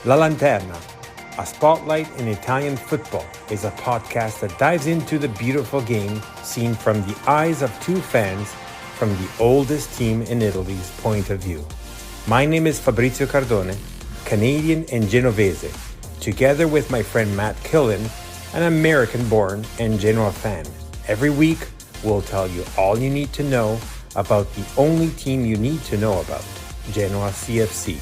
La Lanterna, a spotlight in Italian football, is a podcast that dives into the beautiful game seen from the eyes of two fans from the oldest team in Italy's point of view. My name is Fabrizio Cardone, Canadian and Genovese, together with my friend Matt Killen, an American-born and Genoa fan. Every week, we'll tell you all you need to know about the only team you need to know about, Genoa CFC.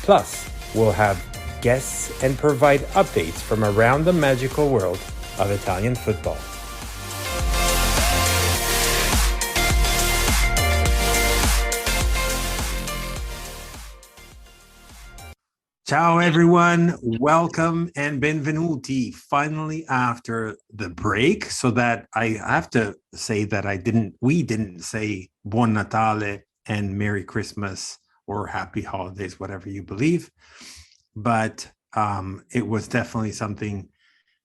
Plus, we'll have guests and provide updates from around the magical world of Italian football. Ciao everyone, welcome and benvenuti. Finally after the break, so that I have to say that we didn't say Buon Natale and Merry Christmas or Happy Holidays, whatever you believe. But it was definitely something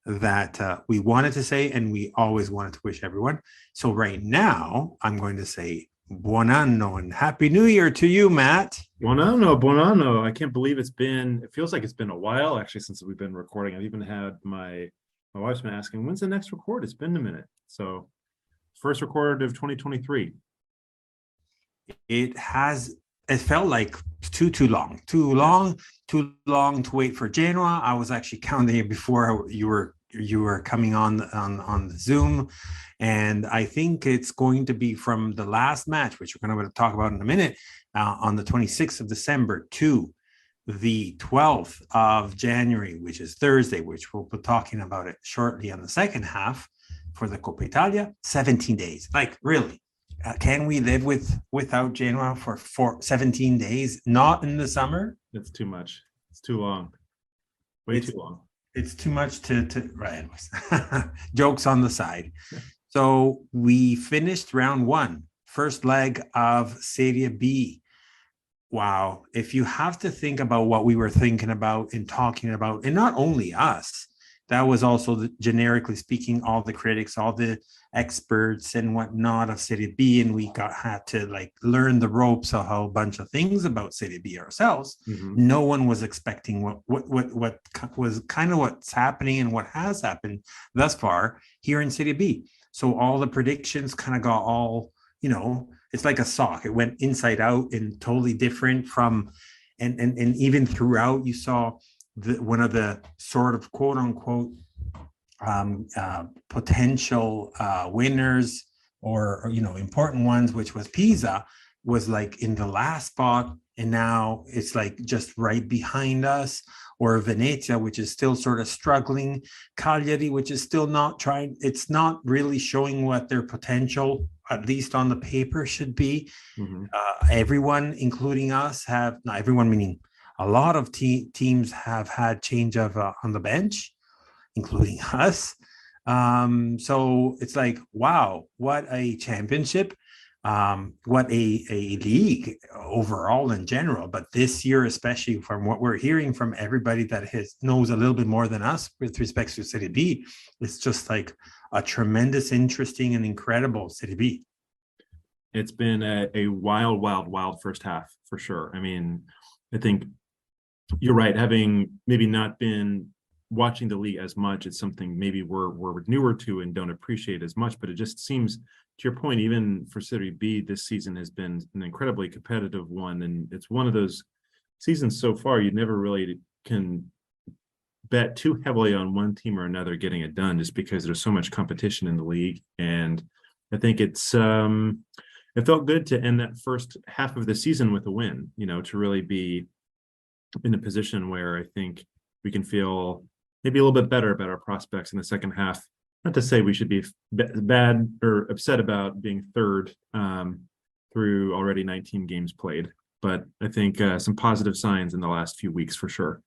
that we wanted to say and we always wanted to wish everyone. So right now, I'm going to say Buon anno and Happy New Year to you, Matt. Buon anno, buon anno. I can't believe it feels like it's been a while actually since we've been recording. I've even had my wife's been asking, when's the next record? It's been a minute. So first record of 2023. It felt like too long to wait for Genoa. I was actually counting it before you were coming on the Zoom, and I think it's going to be from the last match, which we're going to talk about in a minute, on the 26th of December to the 12th of January, which is Thursday, which we'll be talking about it shortly on the second half for the Coppa Italia. 17 days, like really. Can we live without Genoa for 17 days? Not in the summer. It's too much. It's too long. Too long. It's too much to right. Jokes on the side. So we finished round one, first leg of Serie B. Wow. If you have to think about what we were thinking about and talking about, and not only us, that was also generically speaking, all the critics, all the experts and whatnot of Serie B, and we had to like learn the ropes of a whole bunch of things about Serie B ourselves. Mm-hmm. No one was expecting what was kind of what's happening and what has happened thus far here in Serie B. So all the predictions kind of got all, it's like a sock. It went inside out and totally different from, and even throughout you saw one of the sort of quote unquote potential winners or important ones, which was Pisa, was like in the last spot, and now it's like just right behind us, or Venezia, which is still sort of struggling, Cagliari, which is still not trying, it's not really showing what their potential, at least on the paper, should be. Mm-hmm. Everyone, including us, not everyone meaning a lot of teams have had change of on the bench, including us. So it's like, wow, what a championship, what a league overall in general. But this year, especially from what we're hearing from everybody that knows a little bit more than us with respect to Serie B, it's just like a tremendous, interesting, and incredible Serie B. It's been a wild first half for sure. I mean, I think you're right. Having maybe not been watching the league as much, it's something maybe we're newer to and don't appreciate as much. But it just seems, to your point, even for Serie B, this season has been an incredibly competitive one, and it's one of those seasons so far you never really can bet too heavily on one team or another getting it done, just because there's so much competition in the league. And I think it felt good to end that first half of the season with a win, to really be in a position where I think we can feel maybe a little bit better about our prospects in the second half. Not to say we should be bad or upset about being third through already 19 games played, but I think some positive signs in the last few weeks for sure.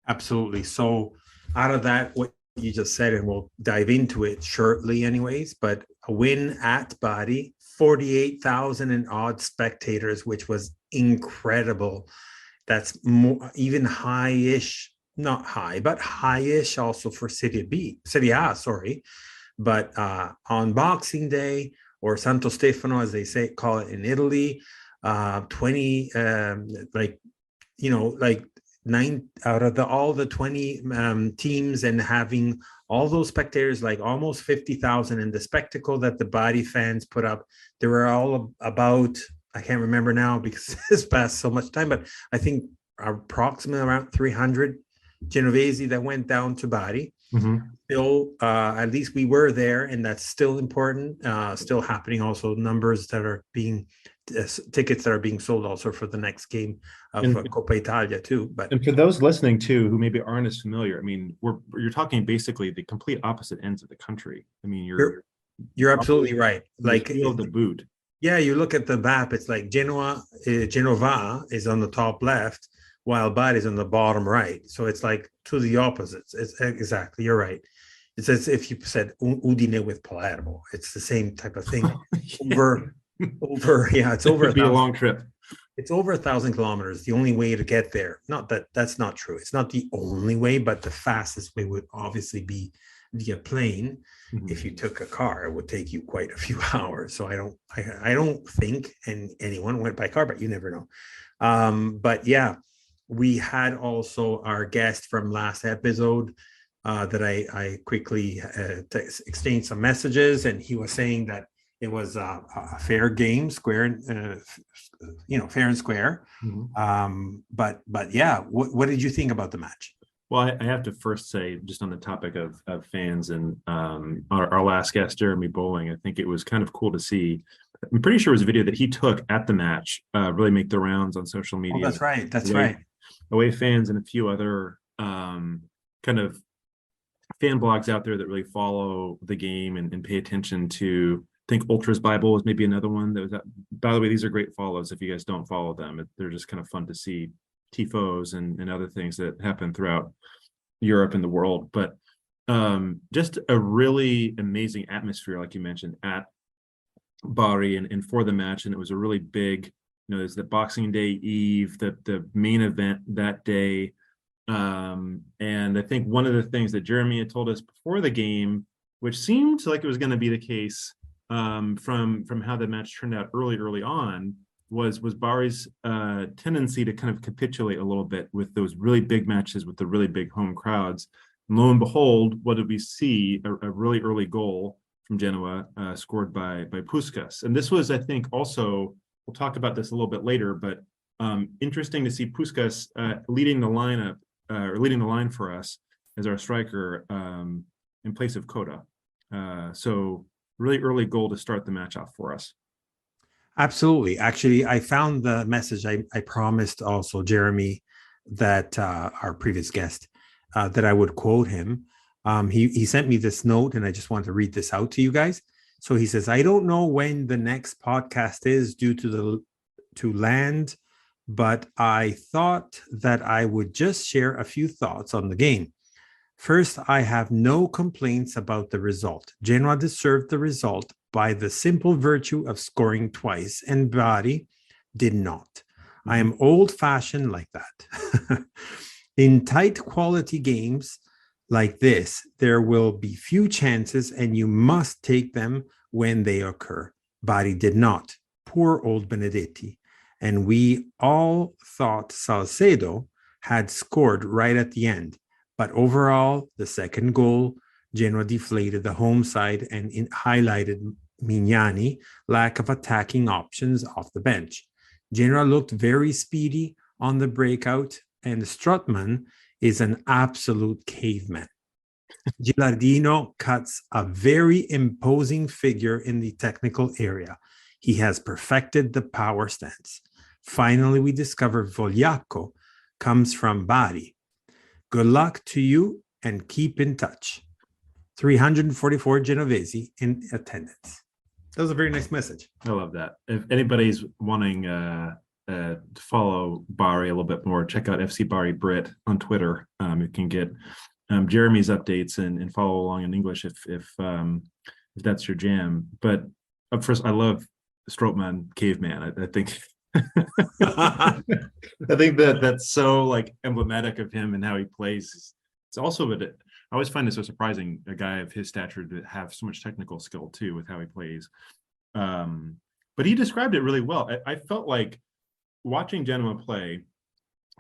Absolutely. So out of that, what you just said, and we'll dive into it shortly anyways, but a win at Bari, 48,000 and odd spectators, which was incredible. That's more, even high-ish, not high, but high-ish also for Serie A, sorry. But on Boxing Day, or Santo Stefano, as they call it in Italy, 20, 9 out of all the 20 teams, and having all those spectators, like almost 50,000, and the spectacle that the Bari fans put up, there were all about, I can't remember now because it's passed so much time, but I think approximately around 300 Genovese that went down to Bari. Still, at least we were there, and that's still important, still happening. Also, numbers that are being tickets that are being sold also for the next game of Coppa Italia too. And for those listening too, who maybe aren't as familiar, I mean, you're talking basically the complete opposite ends of the country. I mean, you're absolutely right. Like the boot. Yeah, you look at the map, it's like Genova is on the top left, while Bari is on the bottom right. So it's like to the opposites. It's exactly, you're right. It's as if you said Udine with Palermo. It's the same type of thing. Yeah, it's over. It could be a long trip. It's over 1,000 kilometers. The only way to get there. Not that that's not true. It's not the only way, but the fastest way would obviously be via plane. If you took a car, it would take you quite a few hours. So I don't think anyone went by car, but you never know. But yeah, we had also our guest from last episode that I quickly exchanged some messages, and he was saying that it was a fair game, fair and square. But yeah, what did you think about the match? Well, I have to first say, just on the topic of fans and our last guest, Jeremy Bowling, I think it was kind of cool to see. I'm pretty sure it was a video that he took at the match, really make the rounds on social media. Oh, that's right. That's right. Away fans and a few other kind of fan blogs out there that really follow the game and pay attention to. I think Ultras Bible was maybe another one that was. By the way, these are great follows. If you guys don't follow them, they're just kind of fun to see. Tifos and other things that happen throughout Europe and the world, but just a really amazing atmosphere, like you mentioned, at Bari and for the match. And it was a really big, there's the Boxing Day Eve, the main event that day. And I think one of the things that Jeremy had told us before the game, which seemed like it was going to be the case from how the match turned out early on, was Bari's tendency to kind of capitulate a little bit with those really big matches with the really big home crowds. And lo and behold, what did we see? A really early goal from Genoa scored by Puskás. And this was, I think, also, we'll talk about this a little bit later, but interesting to see Puskás leading the line for us as our striker in place of Coda. So really early goal to start the match off for us. Absolutely. Actually, I found the message. I promised also Jeremy that our previous guest that I would quote him. He sent me this note, and I just want to read this out to you guys. So he says, "I don't know when the next podcast is due to land, but I thought that I would just share a few thoughts on the game. First, I have no complaints about the result. Genoa deserved the result by the simple virtue of scoring twice, and Bari did not. I am old-fashioned like that. In tight quality games like this, there will be few chances, and you must take them when they occur. Bari did not. Poor old Benedetti. And we all thought Salcedo had scored right at the end. But overall, the second goal, Genoa deflated the home side and highlighted Mignani lack of attacking options off the bench. Genoa looked very speedy on the breakout, and Strootman is an absolute caveman. Gilardino cuts a very imposing figure in the technical area. He has perfected the power stance. Finally, we discover Vogliacco comes from Bari. Good luck to you and keep in touch. 344 Genovese in attendance." That was a very nice message. I love that. If anybody's wanting to follow Bari a little bit more, check out FC Bari Brit on Twitter. You can get Jeremy's updates and follow along in English if that's your jam. But first, I love Strootman caveman. I think I think that's so like emblematic of him and how he plays. It's also I always find it so surprising, a guy of his stature to have so much technical skill too with how he plays. But he described it really well. I felt like watching Genoa play,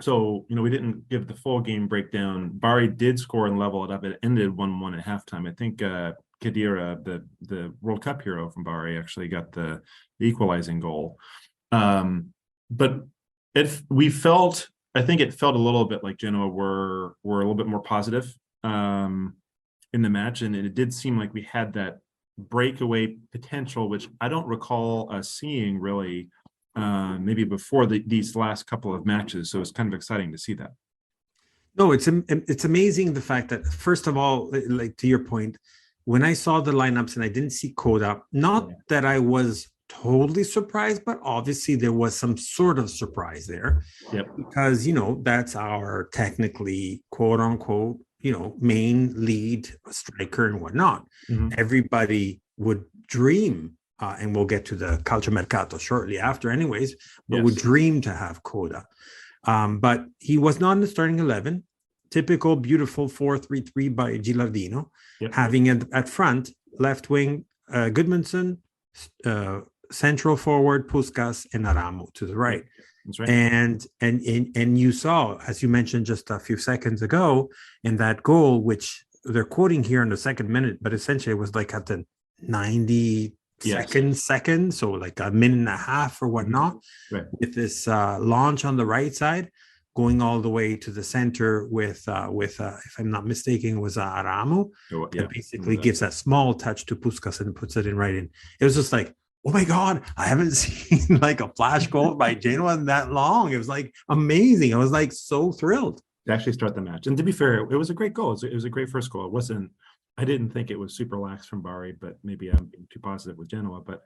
So, we didn't give the full game breakdown. Bari did score and level it up. It ended 1-1 at halftime. I think Khedira, the World Cup hero from Bari, actually got the equalizing goal. But I think it felt a little bit like Genoa were a little bit more positive in the match, and it did seem like we had that breakaway potential, which I don't recall us seeing really maybe before these last couple of matches. So it's kind of exciting to see that. No, it's amazing the fact that, first of all, like to your point, when I saw the lineups and I didn't see Coda, not that I was totally surprised, but obviously there was some sort of surprise there. Yep. Because, that's our technically, quote unquote, main lead striker and whatnot. Mm-hmm. Everybody would dream, and we'll get to the calciomercato shortly after anyways, but would dream to have Coda. But he was not in the starting 11. Typical, beautiful 4-3-3 by Gilardino, having at front, left wing, Goodmanson, central forward, Puskas, and Aramo to the right. That's right. And you saw, as you mentioned just a few seconds ago, in that goal, which they're quoting here in the second minute, but essentially it was like at the 92nd, so like a minute and a half or whatnot, with this launch on the right side, going all the way to the center with if I'm not mistaken, it was Aramo, that basically gives that small touch to Puskas and puts it in right in. It was just like, oh my God, I haven't seen like a flash goal by Genoa in that long. It was like amazing. I was like so thrilled to actually start the match. And to be fair, it was a great goal. It was a great first goal. I didn't think it was super lax from Bari, but maybe I'm being too positive with Genoa. But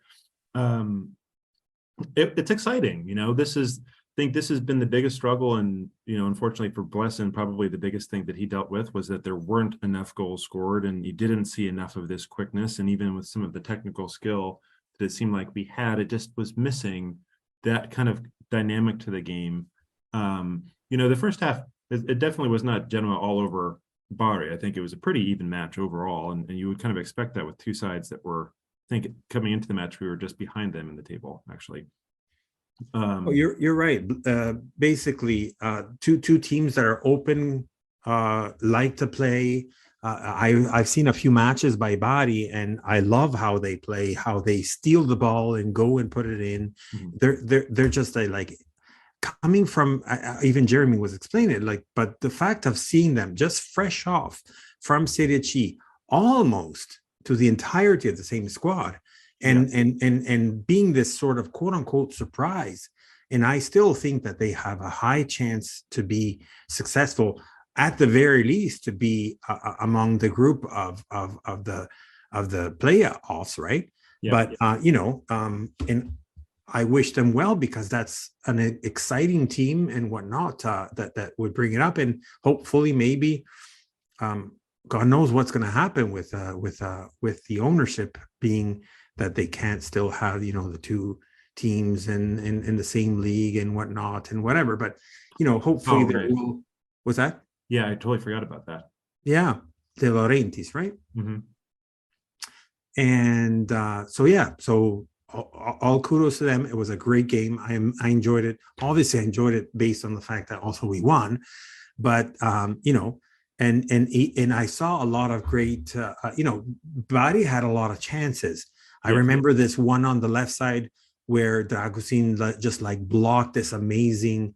it's exciting. I think this has been the biggest struggle, and unfortunately for Blessin, probably the biggest thing that he dealt with was that there weren't enough goals scored, and you didn't see enough of this quickness, and even with some of the technical skill that it seemed like we had, it just was missing that kind of dynamic to the game. The first half, it definitely was not Genoa all over Bari. I think it was a pretty even match overall, and you would kind of expect that with two sides that were, I think, coming into the match, we were just behind them in the table, actually. You're right. Basically, two teams that are open, like to play. I've seen a few matches by Bari, and I love how they play, how they steal the ball and go and put it in. Mm-hmm. They're just like coming from. Even Jeremy was explaining it, like, but the fact of seeing them just fresh off from Serie C, almost to the entirety of the same squad. And being this sort of quote unquote surprise, and I still think that they have a high chance to be successful, at the very least to be among the group of the playoffs, right? But and I wish them well, because that's an exciting team and whatnot that would bring it up, and hopefully maybe. God knows what's going to happen with the ownership, being that they can't still have the two teams in the same league and whatnot and whatever. But hopefully there will. What's that? Yeah, I totally forgot about that. Yeah, De Laurentiis, right? Mm-hmm. And so all kudos to them. It was a great game. I enjoyed it. Obviously, I enjoyed it based on the fact that also we won. But and I saw a lot of great. Bari had a lot of chances. I remember this one on the left side where Dragusin just like blocked this amazing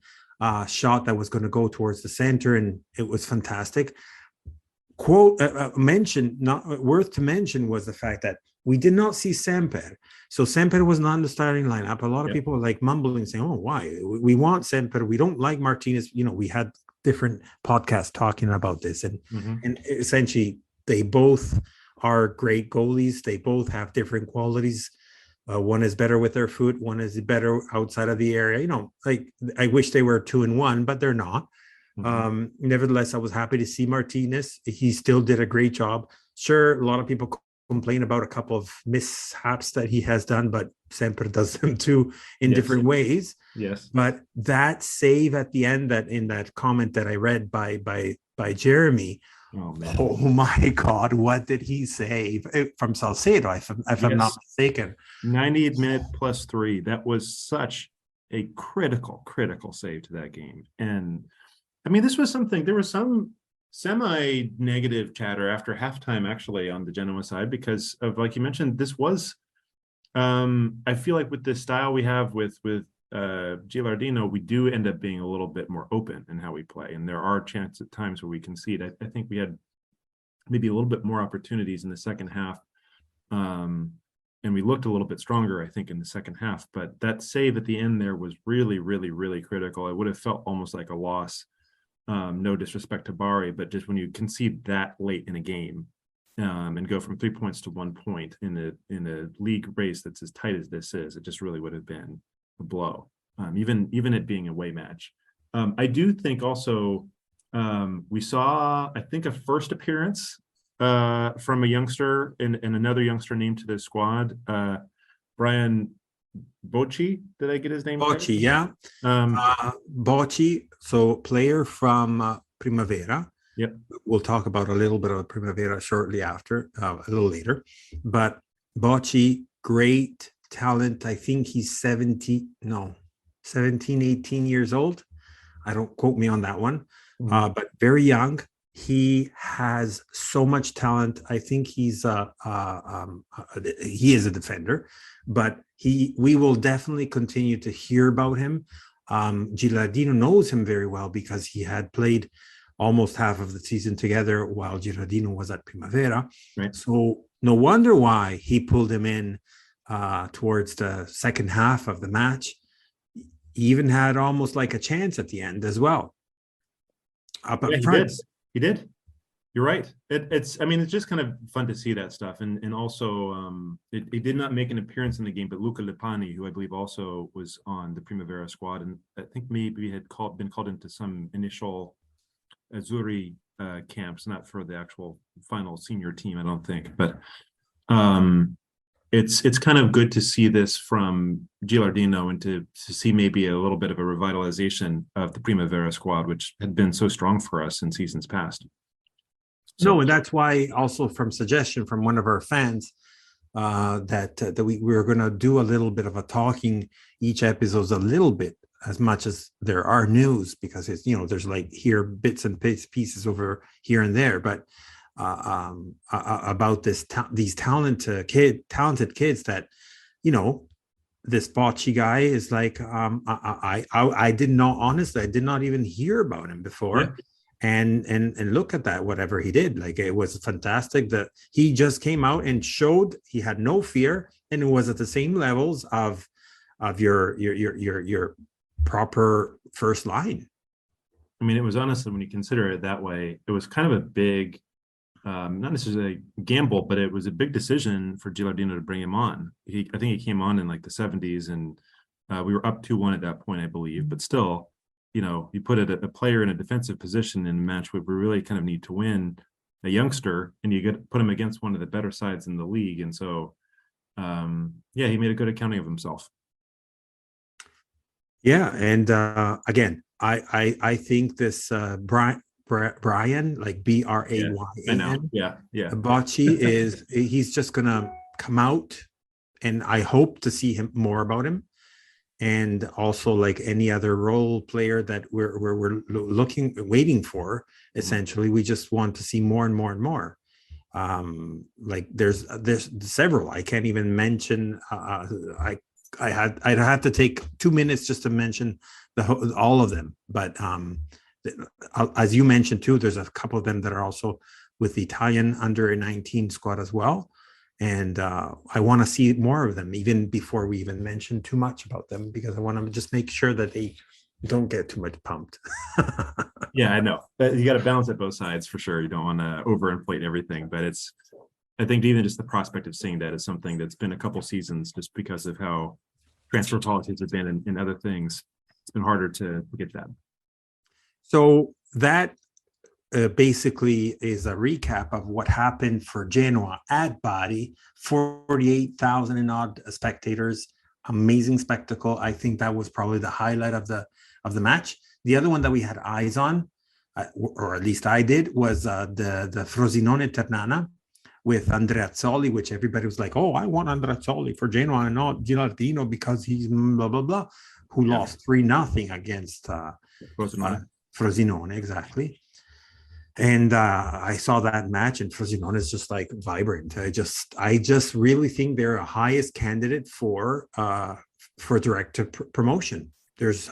shot that was going to go towards the center, and it was fantastic. Quote not worth to mention was the fact that we did not see Semper. So Semper was not in the starting lineup. A lot of people were like mumbling, saying, "Oh, why? We want Semper. We don't like Martinez." We had different podcasts talking about this, and essentially they both are great goalies. They both have different qualities. One is better with their foot. One is better outside of the area. Like I wish they were 2-1, but they're not. Nevertheless, I was happy to see Martinez. He still did a great job. Sure, a lot of people complain about a couple of mishaps that he has done, but Semper does them too in different ways. Yes. But that save at the end, that in that comment that I read by Jeremy. Oh, man. Oh my God! What did he save from Salcedo? If I'm not mistaken, 90th minute +3. That was such a critical save to that game. And I mean, this was something, there was some semi-negative chatter after halftime, actually, on the Genoa side, because of, like you mentioned, this was, I feel like with this style we have with Gilardino, we do end up being a little bit more open in how we play. And there are chances at times where we concede. I think we had maybe a little bit more opportunities in the second half. And we looked a little bit stronger, I think, in the second half. But that save at the end there was really, really, really critical. It would have felt almost like a loss. No disrespect to Bari, but just when you concede that late in a game and go from 3 points to 1 point in a league race that's as tight as this is, it just really would have been a blow, even it being a away match. I do think also we saw, I think, a first appearance from a youngster and another youngster named to the squad, Brian Bocci. Did I get his name Bocci, right? yeah. Bocci, so player from Primavera. Yep. We'll talk about a little bit of Primavera shortly after, a little later. But Bocci, great talent. I think he's 17, 18 years old. I don't quote me on that one, but very young. He has so much talent. I think he is a defender, but we will definitely continue to hear about him. Gilardino knows him very well because he had played almost half of the season together while Gilardino was at Primavera. Right. So no wonder why he pulled him in towards the second half of the match. He even had almost like a chance at the end as well. Up at front. He did. You're right. It's just kind of fun to see that stuff. And also, he did not make an appearance in the game, but Luca Lipani, who I believe also was on the Primavera squad, and I think maybe had been called into some initial Azzurri camps, not for the actual final senior team, I don't think. But it's kind of good to see this from Gilardino and to see maybe a little bit of a revitalization of the Primavera squad, which had been so strong for us in seasons past. So, and that's why also from suggestion from one of our fans that we were going to do a little bit of a talking each episode, a little bit, as much as there are news, because it's, there's like here bits and pieces over here and there, but about these talented kids that, this Bocci guy is like, I did not even hear about him before. Yeah. And look at that, whatever he did, like, it was fantastic that he just came out and showed he had no fear, and it was at the same levels of your proper first line. I mean, it was honestly, when you consider it that way, it was kind of a big, not necessarily a gamble, but it was a big decision for Gilardino to bring him on. I think he came on in like the 70s, and we were up 2-1 at that point, I believe. But still, you put a player in a defensive position in a match where we really kind of need to win, a youngster, and you put him against one of the better sides in the league. And so, he made a good accounting of himself. Yeah, and again, I think this Brian, like Brayyan, I know. Yeah. Bocci he's just gonna come out, and I hope to see more about him. And also, like any other role player that we're waiting for, essentially, we just want to see more and more and more. Like there's several. I can't even mention. I'd have to take 2 minutes just to mention all of them. But as you mentioned too, there's a couple of them that are also with the Italian under 19 squad as well. And I want to see more of them, even before we even mention too much about them, because I want to just make sure that they don't get too much pumped. Yeah, I know. You got to balance it both sides for sure. You don't want to overinflate everything, but I think even just the prospect of seeing that is something that's been a couple seasons, just because of how transfer policies have been and other things. It's been harder to get that. So that basically is a recap of what happened for Genoa at Bari. 48,000 and odd spectators, amazing spectacle. I think that was probably the highlight of the match. The other one that we had eyes on, or at least I did, was the Frosinone Ternana with Andreazzoli, which everybody was like, oh, I want Andreazzoli for Genoa and not Gilardino because he's blah blah blah. who lost 3-0 against Frosinone, exactly. And I saw that match, and Frosinone is just like vibrant. I just really think they're a highest candidate for direct to promotion.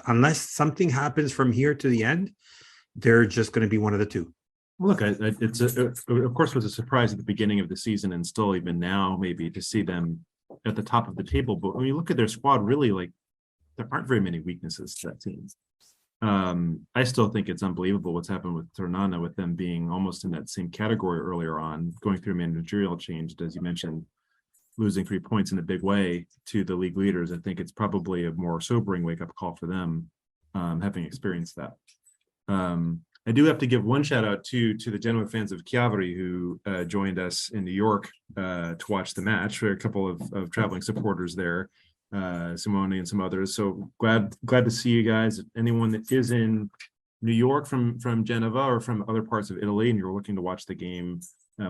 Unless something happens from here to the end, they're just going to be one of the two. Well, look, of course, it was a surprise at the beginning of the season, and still even now, maybe to see them at the top of the table. But when you look at their squad, really, like, there aren't very many weaknesses to that team. I still think it's unbelievable what's happened with Ternana, with them being almost in that same category earlier on, going through a managerial change, as you mentioned, losing 3 points in a big way to the league leaders. I think it's probably a more sobering wake-up call for them, having experienced that. I do have to give one shout out to the Genoa fans of Chiavari who joined us in New York to watch the match. There are a couple of traveling supporters there, Simone and some others. So glad to see you guys. Anyone that is in New York from Genova or from other parts of Italy and you're looking to watch the game,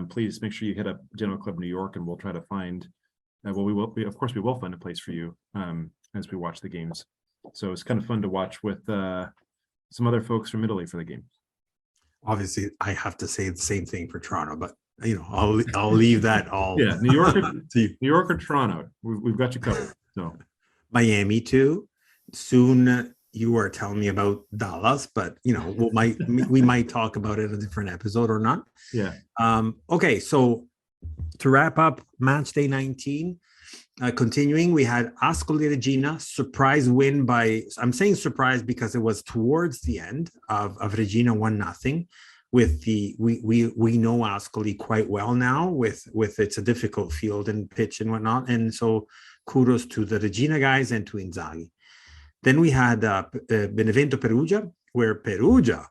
please make sure you hit up Genoa Club New York, and we'll try to find. We will find a place for you as we watch the games. So it's kind of fun to watch with some other folks from Italy for the game. Obviously, I have to say the same thing for Toronto, but I'll leave that all. Yeah, New York or Toronto, we've got you covered. So Miami too. Soon you are telling me about Dallas, but we might talk about it in a different episode or not. Yeah. Okay, so to wrap up, match day 19. Continuing, we had Ascoli Regina surprise win by. I'm saying surprise because it was towards the end of Regina 1-0. With we know Ascoli quite well now. With it's a difficult field and pitch and whatnot, and so kudos to the Regina guys and to Inzaghi. Then we had Benevento Perugia, where Perugia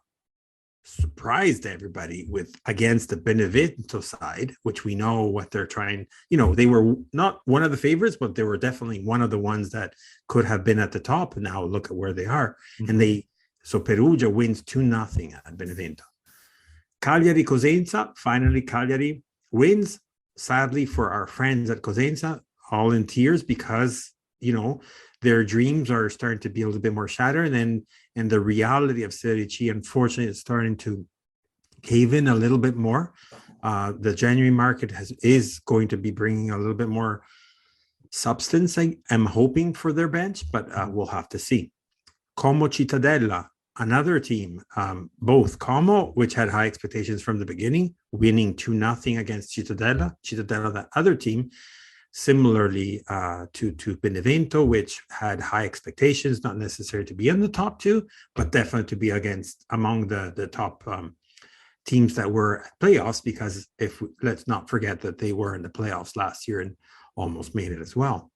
surprised everybody against the Benevento side, which we know what they're trying. They were not one of the favorites, but they were definitely one of the ones that could have been at the top. And now look at where they are. Mm-hmm. And so Perugia wins 2-0 at Benevento. Cagliari Cosenza, finally Cagliari wins. Sadly for our friends at Cosenza, all in tears because their dreams are starting to be a little bit more shattered, and the reality of Serie C, unfortunately, is starting to cave in a little bit more. The January market is going to be bringing a little bit more substance. I'm hoping for their bench, but we'll have to see. Como Cittadella, another team, both Como, which had high expectations from the beginning, winning 2-0 against Cittadella. Cittadella, the other team, similarly to Benevento, which had high expectations, not necessary to be in the top two, but definitely to be among the top teams that were at playoffs, because let's not forget that they were in the playoffs last year and almost made it as well.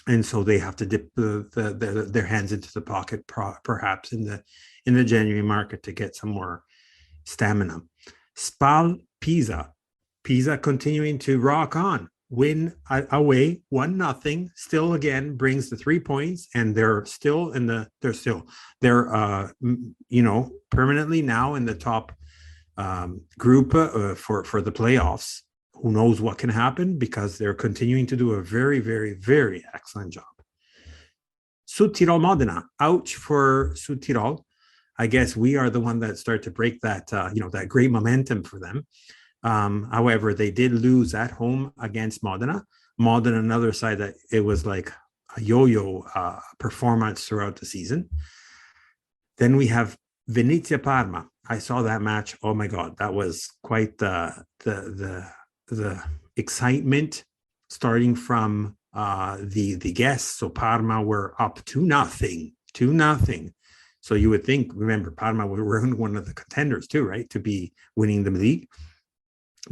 And so they have to dip their hands into the pocket perhaps in the January market to get some more stamina. Spal Pisa continuing to rock on. Win away 1-0, still again brings the 3 points, and they're permanently now in the top group for the playoffs. Who knows what can happen, because they're continuing to do a very, very, very excellent job. Südtirol Modena, ouch for Südtirol. I guess we are the one that start to break that that great momentum for them. However, they did lose at home against Modena. Modena, another side that it was like a yo-yo performance throughout the season. Then we have Venezia Parma. I saw that match. Oh my God, that was quite the excitement starting from the guests. So Parma were up 2-0. So you would think, remember, Parma were one of the contenders too, right, to be winning the league,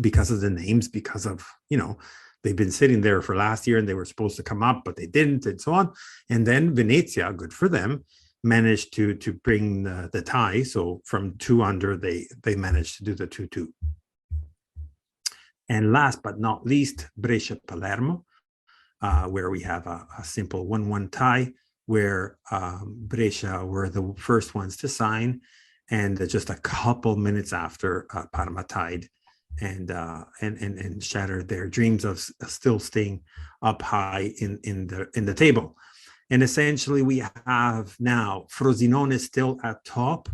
because of the names, because of, they've been sitting there for last year and they were supposed to come up, but they didn't, and so on. And then Venezia, good for them, managed to bring the tie. So from 2 under, they managed to do the 2-2. And last but not least, Brescia Palermo, where we have a simple 1-1 tie, where Brescia were the first ones to sign. And just a couple minutes after, Parma tied and shattered their dreams of still staying up high in the table. And essentially, we have now Frosinone still at top,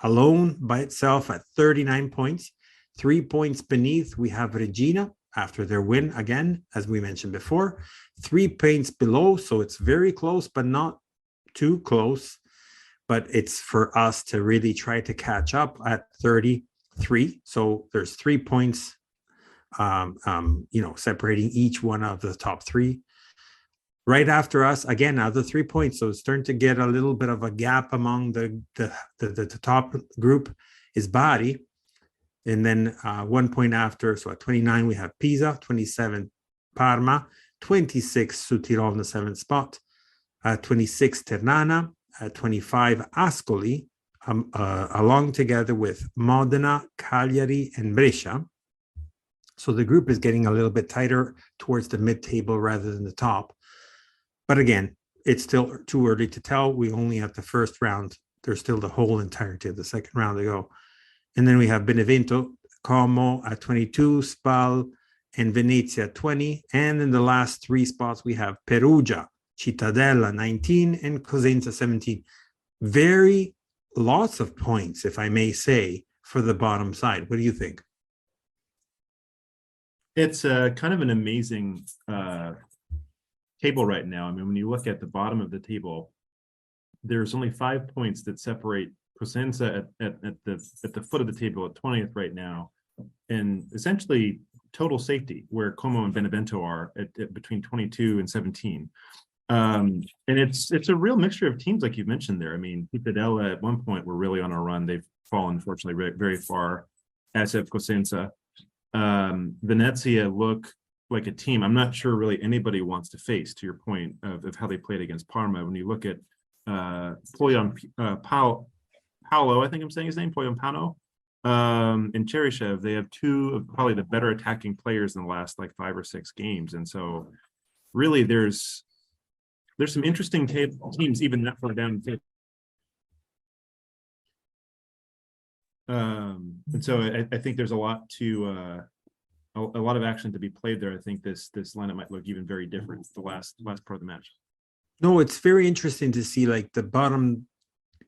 alone by itself at 39 points. 3 points beneath, we have Regina after their win again, as we mentioned before. 3 points below, so it's very close, but not too close. But it's for us to really try to catch up at 33. So there's 3 points, separating each one of the top three. Right after us, again, another 3 points. So it's starting to get a little bit of a gap among the top group is Bari. And then 1 point after, so at 29, we have Pisa, 27, Parma, 26, Südtirol in the 7th spot, 26, Ternana, 25, Ascoli, along together with Modena, Cagliari, and Brescia. So the group is getting a little bit tighter towards the mid-table rather than the top. But again, it's still too early to tell. We only have the first round. There's still the whole entirety of the second round to go. And then we have Benevento, Como at 22, Spal, and Venezia at 20. And in the last 3 spots, we have Perugia, Cittadella 19, and Cosenza 17. Very lots of points, if I may say, for the bottom side. What do you think? It's kind of an amazing table right now. I mean, when you look at the bottom of the table, there's only 5 points that separate Cosenza at the foot of the table at 20th right now, and essentially total safety where Como and Benevento are at between 22 and 17. And it's a real mixture of teams, like you mentioned there. I mean, Cittadella at one point were really on a run. They've fallen, unfortunately, very far, as have Cosenza. Venezia look like a team I'm not sure really anybody wants to face, to your point of how they played against Parma. When you look at Paolo, I think I'm saying his name, Poyampano, and Cheryshev, they have 2 of probably the better attacking players in the last like 5 or 6 games. And so really there's some interesting teams even that far down the table. And so I think there's a lot of action to be played there. I think this lineup might look even very different the last part of the match. No, it's very interesting to see like the bottom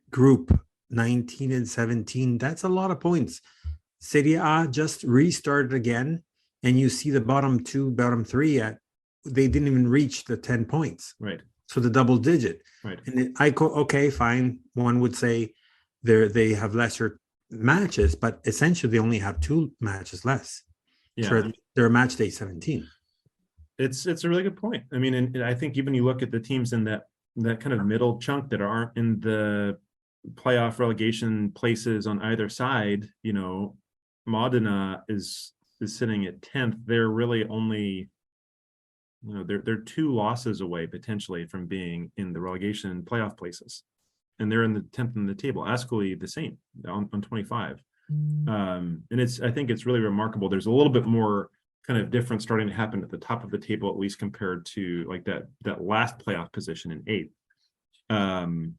group, 19 and 17. That's a lot of points. Serie A just restarted again, and you see the bottom 2, bottom 3 they didn't even reach the 10 points. Right. So the double digit. Right. And okay, fine. One would say they have lesser matches, but essentially they only have 2 matches less. Yeah. For their match day 17. It's a really good point. I mean, and I think even you look at the teams in that kind of middle chunk that aren't in the playoff relegation places on either side, Modena is sitting at 10th. They're really only, they're 2 losses away potentially from being in the relegation playoff places. And they're in the 10th in the table. Ascoli the same on 25. And I think it's really remarkable. There's a little bit more kind of difference starting to happen at the top of the table, at least compared to like that last playoff position in 8th.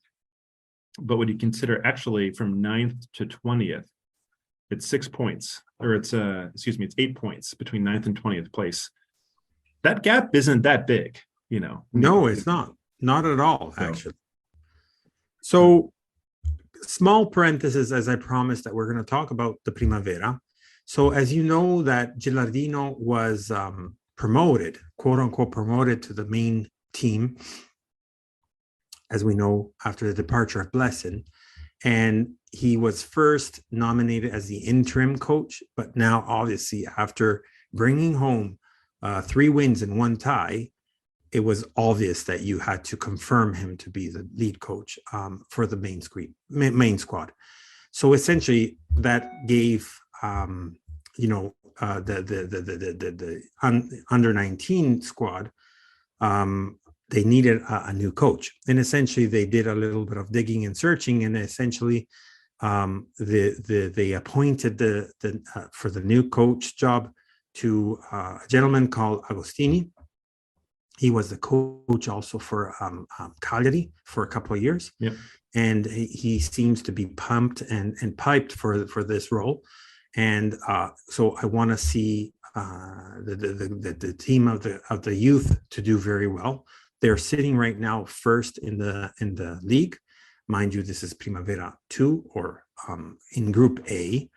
But when you consider actually from 9th to 20th, it's 6 points, or it's 8 points between 9th and 20th place. That gap isn't that big, No, it's not at all, actually. So small parenthesis, as I promised, that we're going to talk about the Primavera. So as you know, that Gilardino was promoted, quote unquote, promoted to the main team, as we know, after the departure of Blessin. And he was first nominated as the interim coach, but now obviously after bringing home 3 wins and 1 tie, it was obvious that you had to confirm him to be the lead coach for the main squad. So essentially, that gave the under 19 squad, they needed a new coach, and essentially they did a little bit of digging and searching, and essentially they appointed for the new coach job to a gentleman called Agostini. He was the coach also for Cagliari for a couple of years. Yep. And he seems to be pumped and piped for this role. And so I want to see the team of the youth to do very well. They're sitting right now first in the league. Mind you, this is Primavera 2 or in Group A,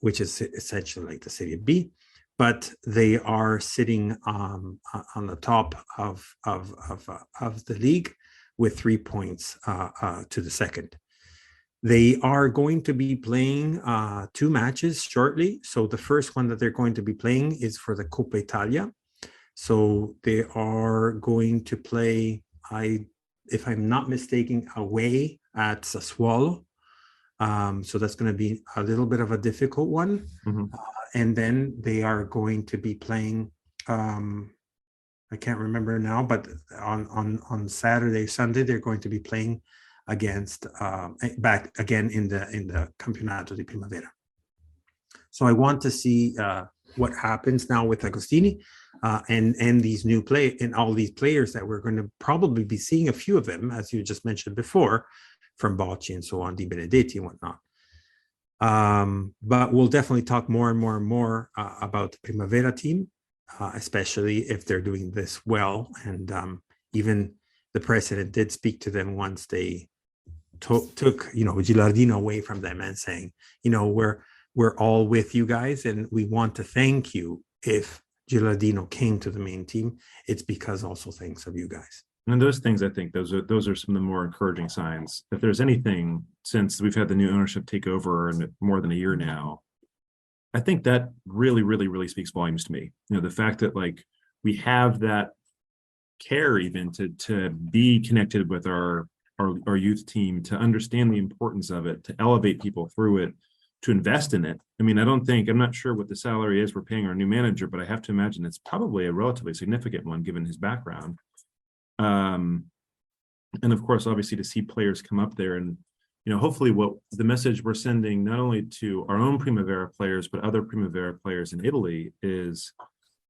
which is essentially like the Serie B, but they are sitting on the top of the league with 3 points to the second. They are going to be playing 2 matches shortly. So the first one that they're going to be playing is for the Coppa Italia. So they are going to play, if I'm not mistaken, away at Sassuolo. So that's going to be a little bit of a difficult one. And then they are going to be playing, I can't remember now, but on Saturday, Sunday, they're going to be playing against back again in the Campionato di Primavera. So I want to see what happens now with Agostini and these new and all these players that we're going to probably be seeing a few of them, as you just mentioned before, from Bocci and so on, Di Benedetti and whatnot. But we'll definitely talk more and more about the Primavera team, especially if they're doing this well. And even the president did speak to them once they took Gilardino away from them and saying, we're all with you guys, and we want to thank you. If Gilardino came to the main team, it's because also thanks of you guys. And those things, I think those are some of the more encouraging signs. If there's anything, since we've had the new ownership take over in more than a year now, I think that really speaks volumes to me. The fact that we have that care even to be connected with our youth team, to understand the importance of it, to elevate people through it, to invest in it. I mean, I'm not sure what the salary is we're paying our new manager, but I have to imagine it's probably a relatively significant one given his background. And of course, obviously, to see players come up there and, hopefully what the message we're sending not only to our own Primavera players, but other Primavera players in Italy is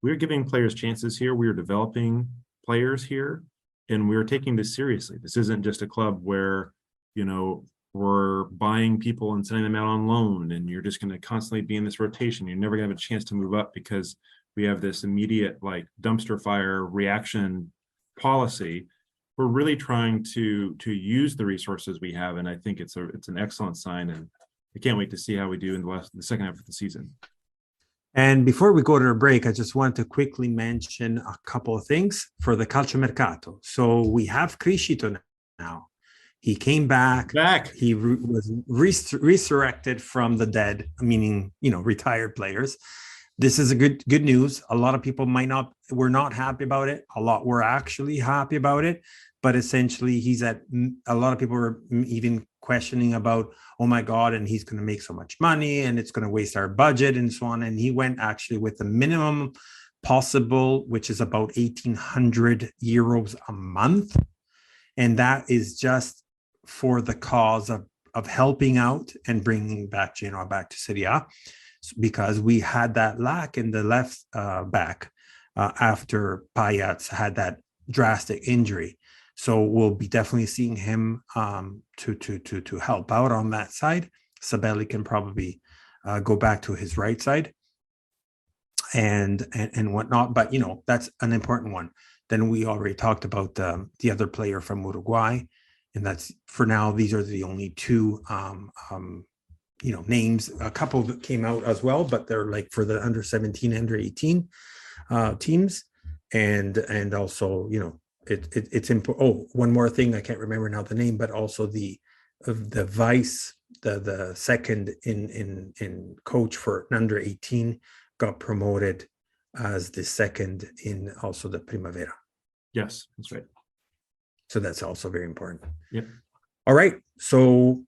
we're giving players chances here. We are developing players here, and we're taking this seriously. This isn't just a club where, we're buying people and sending them out on loan, and you're just going to constantly be in this rotation. You're never going to have a chance to move up because we have this immediate dumpster fire reaction policy. We're really trying to use the resources we have, and I think it's an excellent sign, and I can't wait to see how we do in the second half of the season. And before we go to a break, I just want to quickly mention a couple of things for the calciomercato. So we have Criscito now. He came back. He was resurrected from the dead, meaning, retired players. This is a good news. A lot of people were not happy about it. A lot were actually happy about it. But essentially, a lot of people were even questioning about, oh my God, and he's going to make so much money and it's going to waste our budget and so on. And he went actually with the minimum possible, which is about 1,800 euros a month. And that is just for the cause of helping out and bringing back Genoa back to Serie A, because we had that lack in the left back after Payet had that drastic injury. So we'll be definitely seeing him to help out on that side. Sabelli can probably go back to his right side and whatnot, but that's an important one. Then we already talked about the other player from Uruguay, and that's, for now, these are the only 2 names. A couple that came out as well, but they're for the under 17, under 18 teams, and also it's important. Oh, one more thing, I can't remember now the name, but also the vice, the second in coach for under 18 got promoted as the second in also the Primavera. Yes, that's right. So that's also very important. Yep. All right. So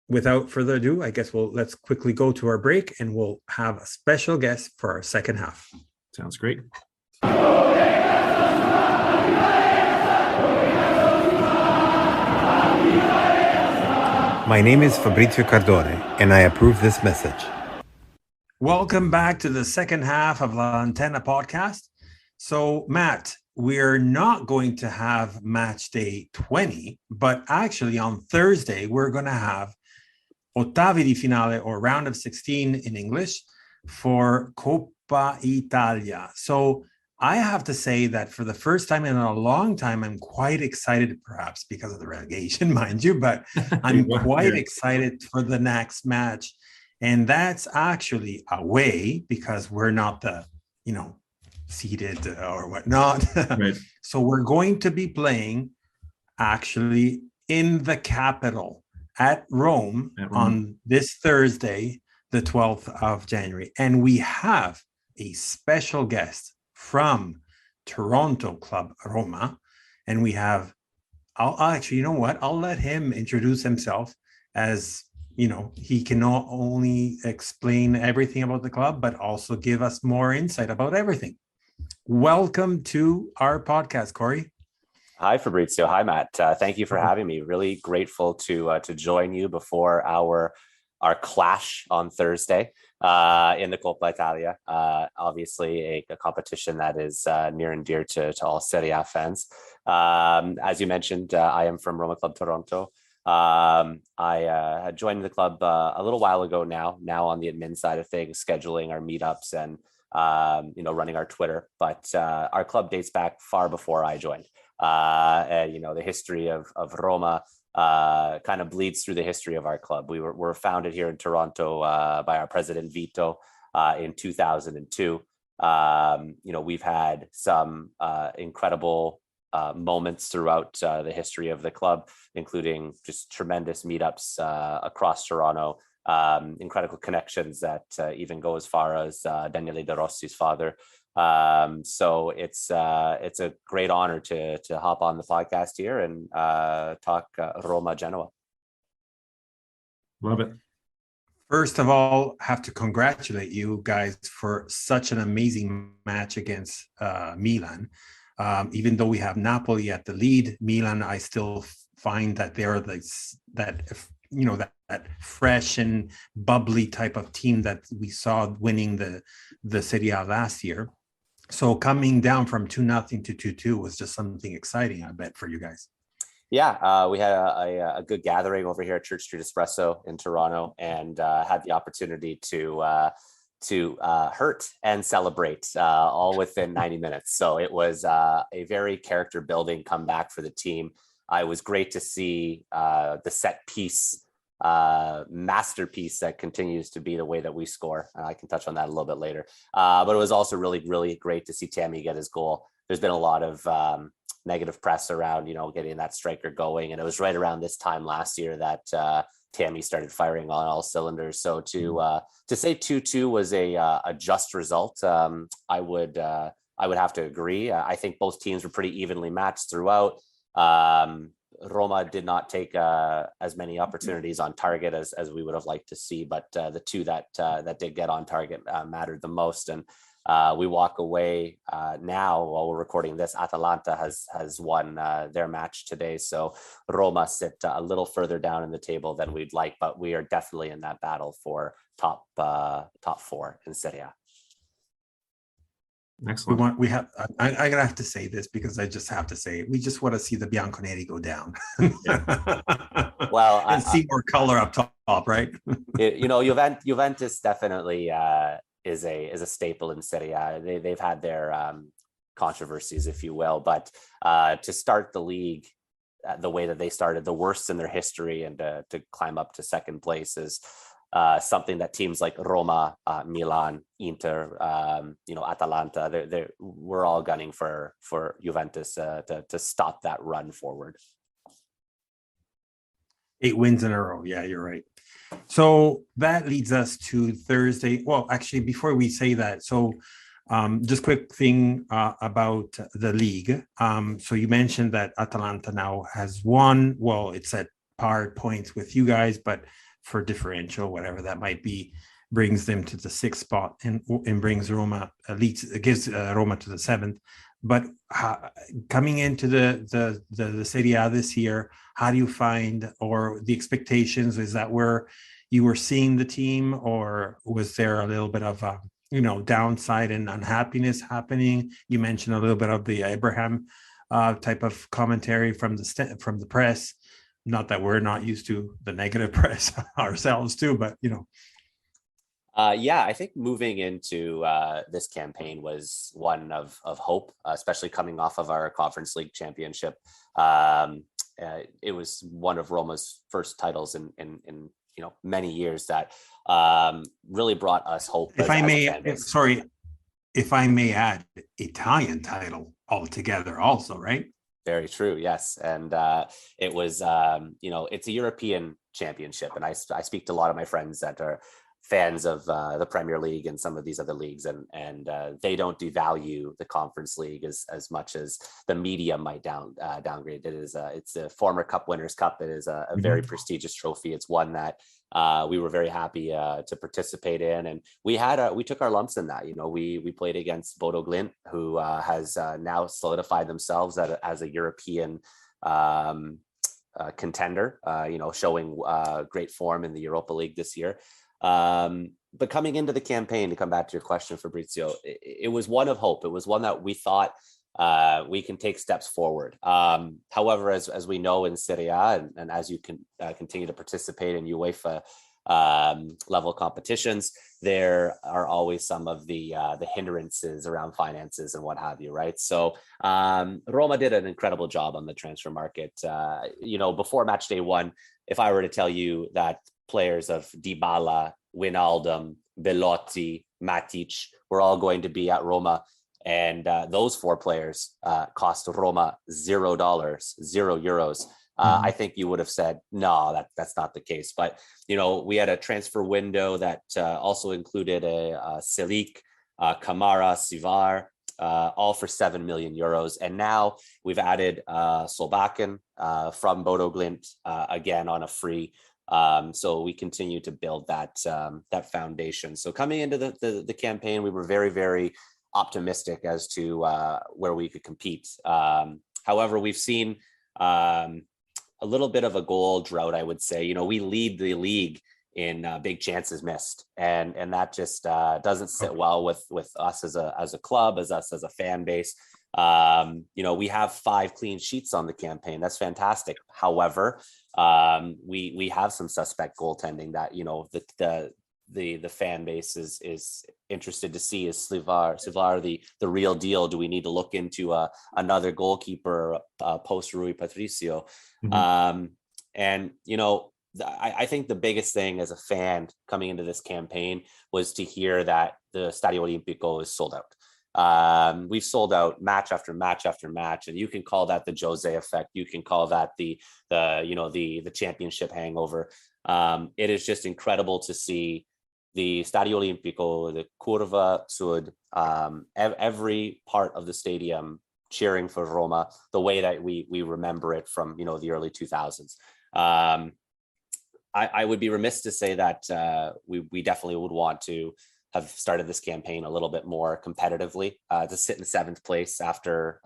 without further ado, I guess let's quickly go to our break, and we'll have a special guest for our second half. Sounds great. My name is Fabrizio Cardone, and I approve this message. Welcome back to the second half of La Antenna podcast. So, Matt, we're not going to have match day 20, but actually on Thursday, we're going to have ottavi di finale, or round of 16 in English, for Coppa Italia. So I have to say that for the first time in a long time, I'm quite excited, perhaps because of the relegation, mind you, but I'm quite excited for the next match. And that's actually away because we're not the, seated or whatnot. Right. So we're going to be playing actually in the capital at Rome on this Thursday, the 12th of January. And we have a special guest from Toronto Club Roma. And we have, I'll actually, you know what? I'll let him introduce himself as, he can not only explain everything about the club, but also give us more insight about everything. Welcome to our podcast, Cory. Hi, Fabrizio. Hi, Matt. Thank you for having me. Really grateful to join you before our clash on Thursday in the Coppa Italia. Obviously, a competition that is near and dear to all Serie A fans. As you mentioned, I am from Roma Club Toronto. I had joined the club a little while ago now on the admin side of things, scheduling our meetups and running our Twitter. But our club dates back far before I joined. The history of Roma kind of bleeds through the history of our club. We're founded here in Toronto by our president Vito in 2002. We've had some incredible moments throughout the history of the club, including just tremendous meetups across Toronto, incredible connections that even go as far as Daniele De Rossi's father. So it's a great honor to hop on the podcast here and talk Roma Genoa. Love it. First of all, have to congratulate you guys for such an amazing match against Milan. Even though we have Napoli at the lead, Milan, I still find that they're that fresh and bubbly type of team that we saw winning the Serie A last year. So coming down from 2-0 to 2-2 was just something exciting, I bet, for you guys. Yeah, we had a good gathering over here at Church Street Espresso in Toronto, and had the opportunity to hurt and celebrate all within 90 minutes. So it was a very character building comeback for the team. It was great to see the set piece masterpiece that continues to be the way that we score. I can touch on that a little bit later. But it was also really, really great to see Tammy get his goal. There's been a lot of negative press around, getting that striker going. And it was right around this time last year that Tammy started firing on all cylinders. So to say 2-2 was a just result, I would have to agree. I think both teams were pretty evenly matched throughout. Roma did not take as many opportunities on target as we would have liked to see, but the two that did get on target mattered the most. And we walk away now while we're recording this. Atalanta has won their match today, so Roma sit a little further down in the table than we'd like, but we are definitely in that battle for top four in Serie A. Excellent. I'm gonna have to say this because I just have to say it. We just want to see the Bianconeri go down. Well, and see more color up top, right? Juventus definitely is a staple in Serie A. They've had their controversies, if you will, but to start the league the way that they started, the worst in their history, and to climb up to second place is something that teams like Roma, Milan, Inter, Atalanta, we're all gunning for Juventus to stop that run forward. 8 wins in a row. Yeah, you're right. So that leads us to Thursday. Well, actually, before we say that, so just quick thing about the league. So you mentioned that Atalanta now has won. Well, it's at par points with you guys, but for differential, whatever that might be, brings them to the 6th spot and brings Roma, gives Roma to the 7th. But coming into the Serie A this year, how do you find, or the expectations, is that where you were seeing the team, or was there a little bit of downside and unhappiness happening? You mentioned a little bit of the Abraham type of commentary from the press. Not that we're not used to the negative press ourselves too, but Yeah, I think moving into this campaign was one of hope, especially coming off of our Conference League championship. It was one of Roma's first titles in many years that really brought us hope. If I may, sorry, if I may add, Italian title altogether, also, right? Very true. Yes, and it was it's a European championship, and I speak to a lot of my friends that are fans of the Premier League and some of these other leagues, and they don't devalue the Conference League as much as the media might downgrade. It's a former Cup Winners' Cup. It is a very prestigious trophy. It's one that we were very happy to participate in, and we took our lumps in that. We played against Bodo Glimt, who has now solidified themselves as a European contender, showing great form in the Europa League this year. But coming into the campaign, to come back to your question, Fabrizio, it was one of hope. It was one that we thought we can take steps forward. However, as we know in Serie A, and as you can continue to participate in UEFA level competitions, there are always some of the hindrances around finances and what have you, right? So Roma did an incredible job on the transfer market. Before match day one, if I were to tell you that players of Dybala, Wijnaldum, Belotti, Matic were all going to be at Roma, and those four players cost Roma $0, €0. I think you would have said, no, that's not the case. But, we had a transfer window that also included a Selic, Kamara, Sivar, all for €7 million. And now we've added Solbakken from Bodo Glimt, again on a free. So we continue to build that foundation. So coming into the campaign, we were very, very optimistic as to where we could compete. However, we've seen a little bit of a goal drought, I would say. We lead the league in big chances missed, and that just doesn't sit well with us as a club, as us as a fan base. We have 5 clean sheets on the campaign. That's fantastic. However, we have some suspect goaltending that the fan base is interested to see. Is Sivar the real deal? Do we need to look into another goalkeeper post Rui Patricio? I think the biggest thing as a fan coming into this campaign was to hear that the Stadio Olimpico is sold out. We've sold out match after match after match, and you can call that the Jose effect. You can call that the championship hangover. It is just incredible to see the Stadio Olimpico, the Curva Sud, every part of the stadium cheering for Roma the way that we remember it from the early 2000s. I would be remiss to say that we definitely would want to have started this campaign a little bit more competitively. To sit in 7th place after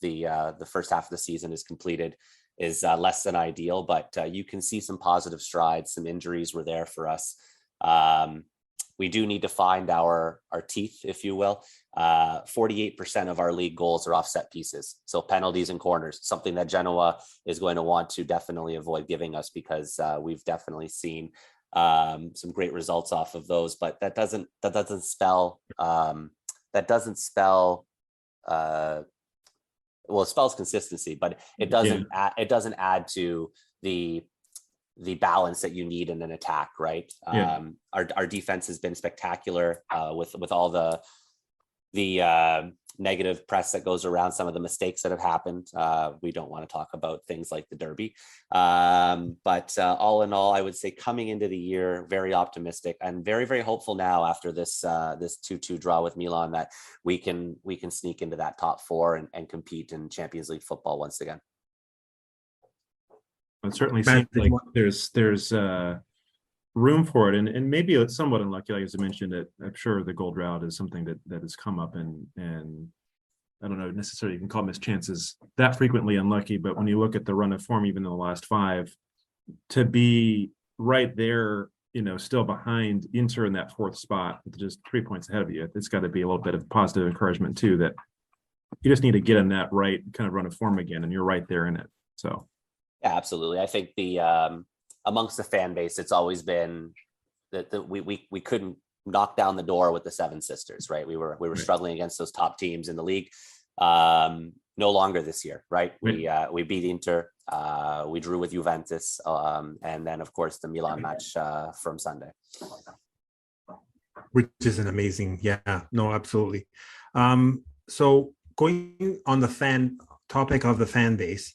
the first half of the season is completed is less than ideal, but you can see some positive strides. Some injuries were there for us. We do need to find our teeth, if you will. 48% of our league goals are offset pieces, so penalties and corners, something that Genoa is going to want to definitely avoid giving us, because we've definitely seen some great results off of those. But that doesn't spell well, it spells consistency, but it doesn't add to the balance that you need in an attack, right? Our defense has been spectacular with all the negative press that goes around some of the mistakes that have happened. We don't want to talk about things like the Derby, but all in all, I would say coming into the year very optimistic and very, very hopeful now after this 2-2 draw with Milan that we can sneak into that top 4 and compete in Champions League football once again. It certainly seems like there's room for it, and maybe it's somewhat unlucky, like as I mentioned. That I'm sure the goal drought is something that has come up, and I don't know necessarily you can call missed chances that frequently unlucky, but when you look at the run of form, even in the last 5, to be right there, still behind Inter in that 4th spot with just 3 points ahead of you, it's got to be a little bit of positive encouragement too, that you just need to get in that right kind of run of form again, and you're right there in it. So yeah, absolutely. I think the amongst the fan base, it's always been that we couldn't knock down the door with the Seven Sisters, right? We were Right. struggling against those top teams in the league. No longer this year, right? We beat Inter, we drew with Juventus, and then of course the Milan match from Sunday. Which is an amazing, yeah, no, absolutely. So going on the topic of the fan base,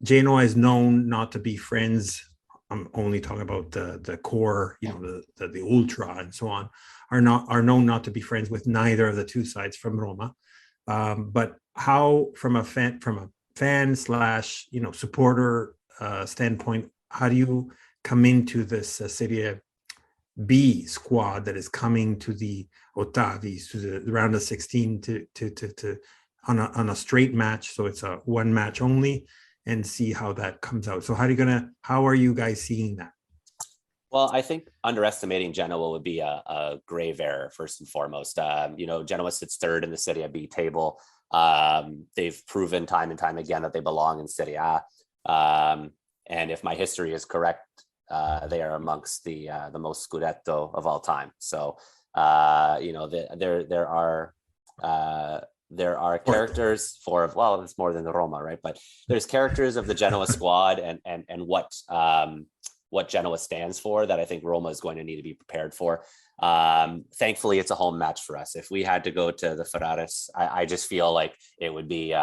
Genoa is known not to be friends. I'm only talking about the core, the ultra and so on, are known not to be friends with neither of the two sides from Roma. But how, from a fan slash supporter standpoint, how do you come into this Serie B squad that is coming to the Ottavis, to the round of 16 to on a straight match, so it's a one match only, and see how that comes out? So how are you guys seeing that? Well, I think underestimating Genoa would be a grave error, first and foremost. Genoa sits third in the Serie B table. They've proven time and time again that they belong in Serie A. And if my history is correct, they are amongst the most Scudetto of all time. So, there are characters it's more than the Roma, right? But there's characters of the Genoa squad and what Genoa stands for that I think Roma is going to need to be prepared for. Thankfully, it's a home match for us. If we had to go to the Ferraris, I just feel like it would be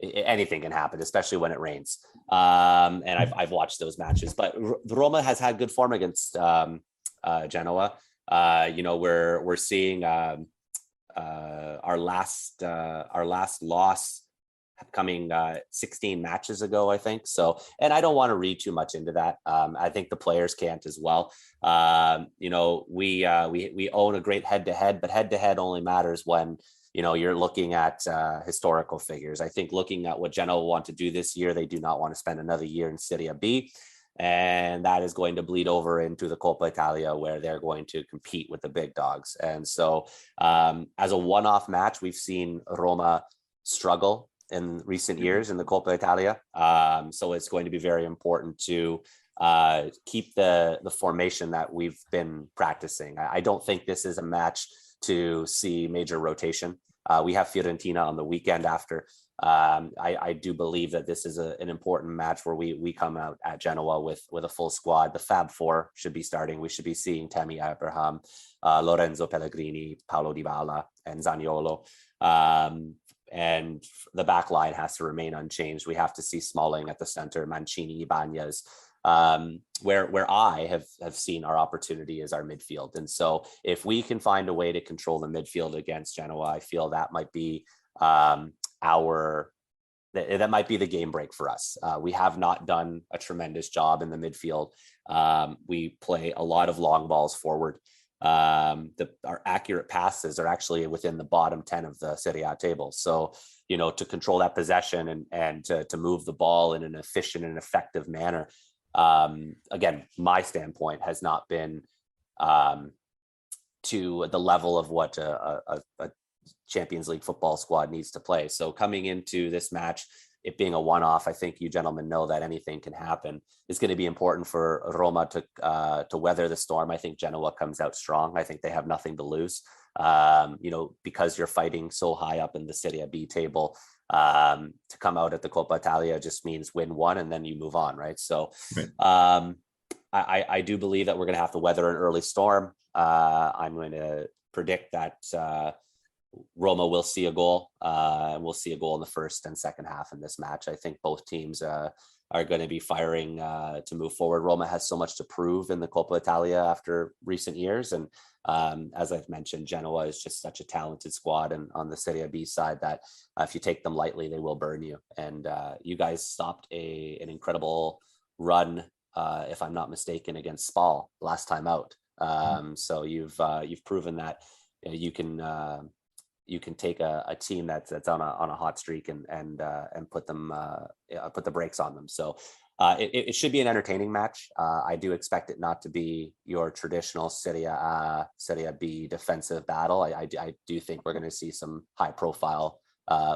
anything can happen, especially when it rains. And I've watched those matches, but Roma has had good form against Genoa. We're seeing our last loss coming 16 matches ago, I think. So, and I don't want to read too much into that. I think the players can't as well. We own a great head-to-head, but head-to-head only matters when you're looking at historical figures. I think looking at what Genoa want to do this year, they do not want to spend another year in Serie B. And that is going to bleed over into the Coppa Italia, where they're going to compete with the big dogs. And so as a one-off match, we've seen Roma struggle in recent years in the Coppa Italia. So it's going to be very important to keep the formation that we've been practicing. I don't think this is a match to see major rotation. We have Fiorentina on the weekend after. I do believe that this is an important match where we come out at Genoa with a full squad. The Fab Four should be starting. We should be seeing Tammy Abraham, Lorenzo Pellegrini, Paulo Dybala, and Zaniolo. And the back line has to remain unchanged. We have to see Smalling at the center, Mancini, Ibanez. Where I have seen our opportunity is our midfield. And so if we can find a way to control the midfield against Genoa, I feel that might be that might be the game break for us. We have not done a tremendous job in the midfield. We play a lot of long balls forward. Our accurate passes are actually within the bottom 10 of the Serie A table. So, to control that possession and to move the ball in an efficient and effective manner. Again, my standpoint has not been to the level of what a Champions League football squad needs to play. So coming into this match, it being a one-off, I think you gentlemen know that anything can happen. It's going to be important for Roma to weather the storm. I think Genoa comes out strong. I think they have nothing to lose. Because you're fighting so high up in the Serie B table, to come out at the Coppa Italia just means win one and then you move on, right? So right. I do believe that we're going to have to weather an early storm. I'm going to predict that Roma will see a goal, and we'll see a goal in the first and second half in this match. I think both teams are going to be firing to move forward. Roma has so much to prove in the Coppa Italia after recent years. And as I've mentioned, Genoa is just such a talented squad, and on the Serie B side that if you take them lightly, they will burn you. And you guys stopped an incredible run, if I'm not mistaken, against Spal last time out. So you've proven that you can take a team that's on a hot streak and put the brakes on them. So it should be an entertaining match. I do expect it not to be your traditional Serie B defensive battle. I do think we're going to see some high profile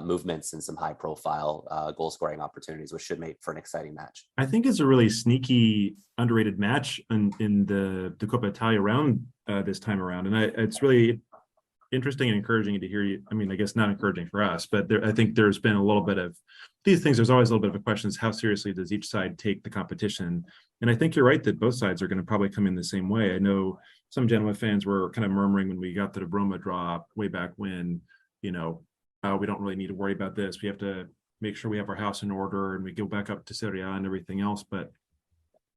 movements and some high profile goal scoring opportunities, which should make for an exciting match. I think it's a really sneaky, underrated match in the Coppa Italia round this time around, and it's really interesting and encouraging to hear you. I mean, I guess not encouraging for us, but I think there's been a little bit of these things. There's always a little bit of a question: is how seriously does each side take the competition? And I think you're right that both sides are going to probably come in the same way. I know some Genoa fans were kind of murmuring when we got the Roma draw way back when, we don't really need to worry about this. We have to make sure we have our house in order and we go back up to Serie A and everything else. But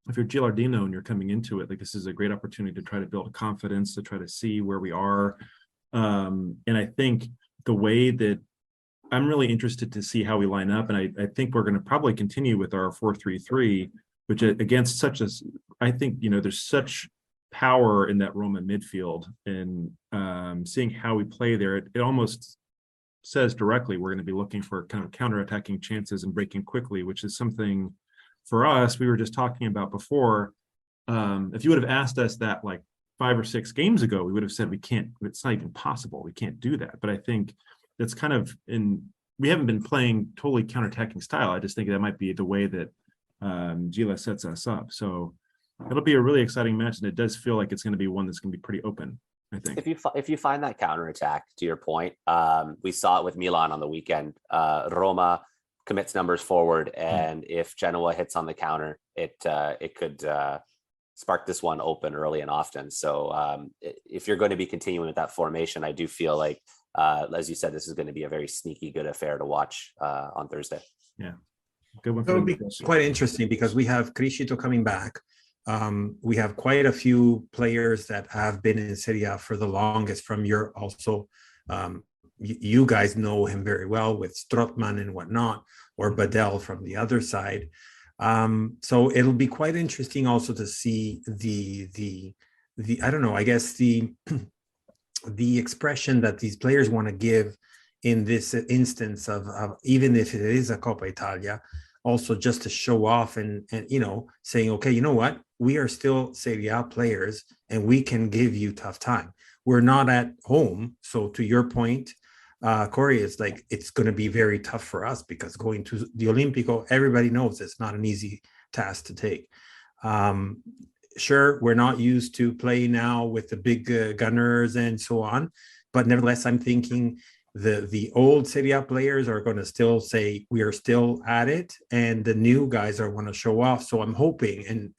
if you're Gilardino and you're coming into it, like, this is a great opportunity to try to build confidence, to try to see where we are. And I think the way that I'm really interested to see how we line up, and I think we're going to probably continue with our 4-3-3, which against I think, there's such power in that Roma midfield, and seeing how we play there, it almost says directly we're going to be looking for kind of counterattacking chances and breaking quickly, which is something for us we were just talking about before. If you would have asked us that like 5 or 6 games ago, we would have said we can't, it's not even possible, we can't do that. But I think that's kind of we haven't been playing totally counterattacking style. I just think that might be the way that Gila sets us up. So it'll be a really exciting match, and it does feel like it's going to be one that's going to be pretty open, I think. If you find that counterattack, to your point, we saw it with Milan on the weekend. Roma commits numbers forward, and if Genoa hits on the counter, it could spark this one open early and often. So if you're going to be continuing with that formation, I do feel like, as you said, this is going to be a very sneaky good affair to watch on Thursday. Yeah, good one. It'll be quite interesting because we have Criscito coming back. We have quite a few players that have been in Serie A for the longest from your also. You guys know him very well with Strootman and whatnot, or Badel from the other side. So it'll be quite interesting also to see the I don't know, I guess the expression that these players want to give in this instance of even if it is a Coppa Italia, also just to show off and saying, okay, you know what, we are still Serie A players and we can give you tough time. We're not at home. So to your point, Cory, is like, it's going to be very tough for us because going to the Olimpico, everybody knows it's not an easy task to take. Sure, we're not used to play now with the big gunners and so on, but nevertheless, I'm thinking the old Serie A players are going to still say we are still at it, and the new guys are going to show off. So I'm hoping and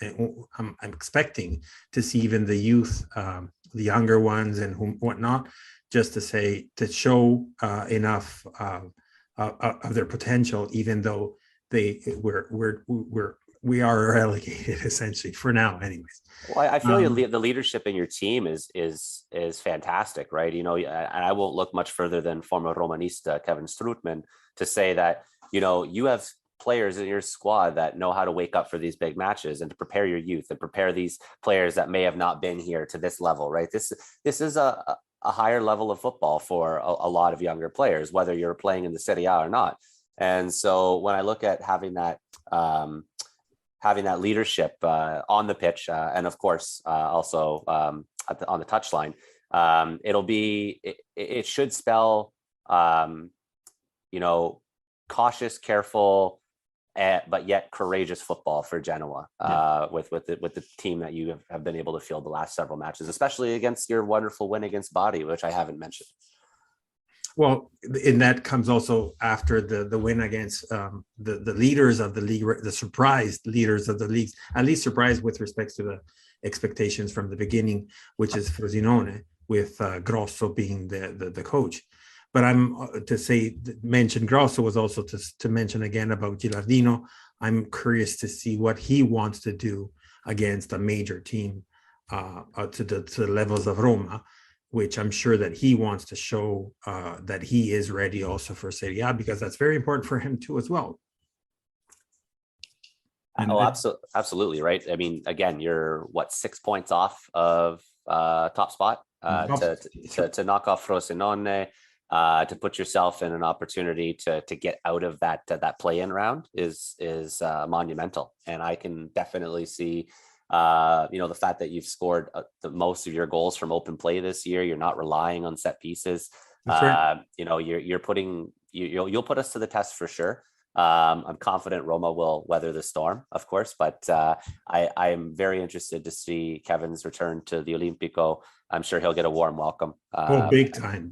I'm expecting to see even the youth, the younger ones and whatnot, just to show enough of their potential, even though we are relegated essentially for now, anyways. Well, I feel the leadership in your team is fantastic, right? And I won't look much further than former Romanista Kevin Strootman to say that you have players in your squad that know how to wake up for these big matches and to prepare your youth and prepare these players that may have not been here to this level, right? This is a higher level of football for a lot of younger players, whether you're playing in the Serie A or not. And so when I look at having that leadership on the pitch, and of course also on the touchline, it should spell cautious, careful, but yet courageous football for Genoa, with the team that you have been able to field the last several matches, especially against your wonderful win against Bari, which I haven't mentioned. Well, and that comes also after the win against the leaders of the league, the surprised leaders of the league, at least surprised with respect to the expectations from the beginning, which is Frosinone, with Grosso being the coach. But I'm mention Grosso was also to mention again about Gilardino. I'm curious to see what he wants to do against a major team to the levels of Roma, which I'm sure that he wants to show that he is ready also for Serie A, because that's very important for him too as well. Absolutely, right. I mean, again, you're 6 points off of top spot to knock off Frosinone, to put yourself in an opportunity to get out of that play-in round is monumental. And I can definitely see the fact that you've scored the most of your goals from open play this year. You're not relying on set pieces. That's right. You're putting you'll put us to the test for sure. I'm confident Roma will weather the storm, of course, but I am very interested to see Kevin's return to the Olimpico. I'm sure he'll get a warm welcome. Big time.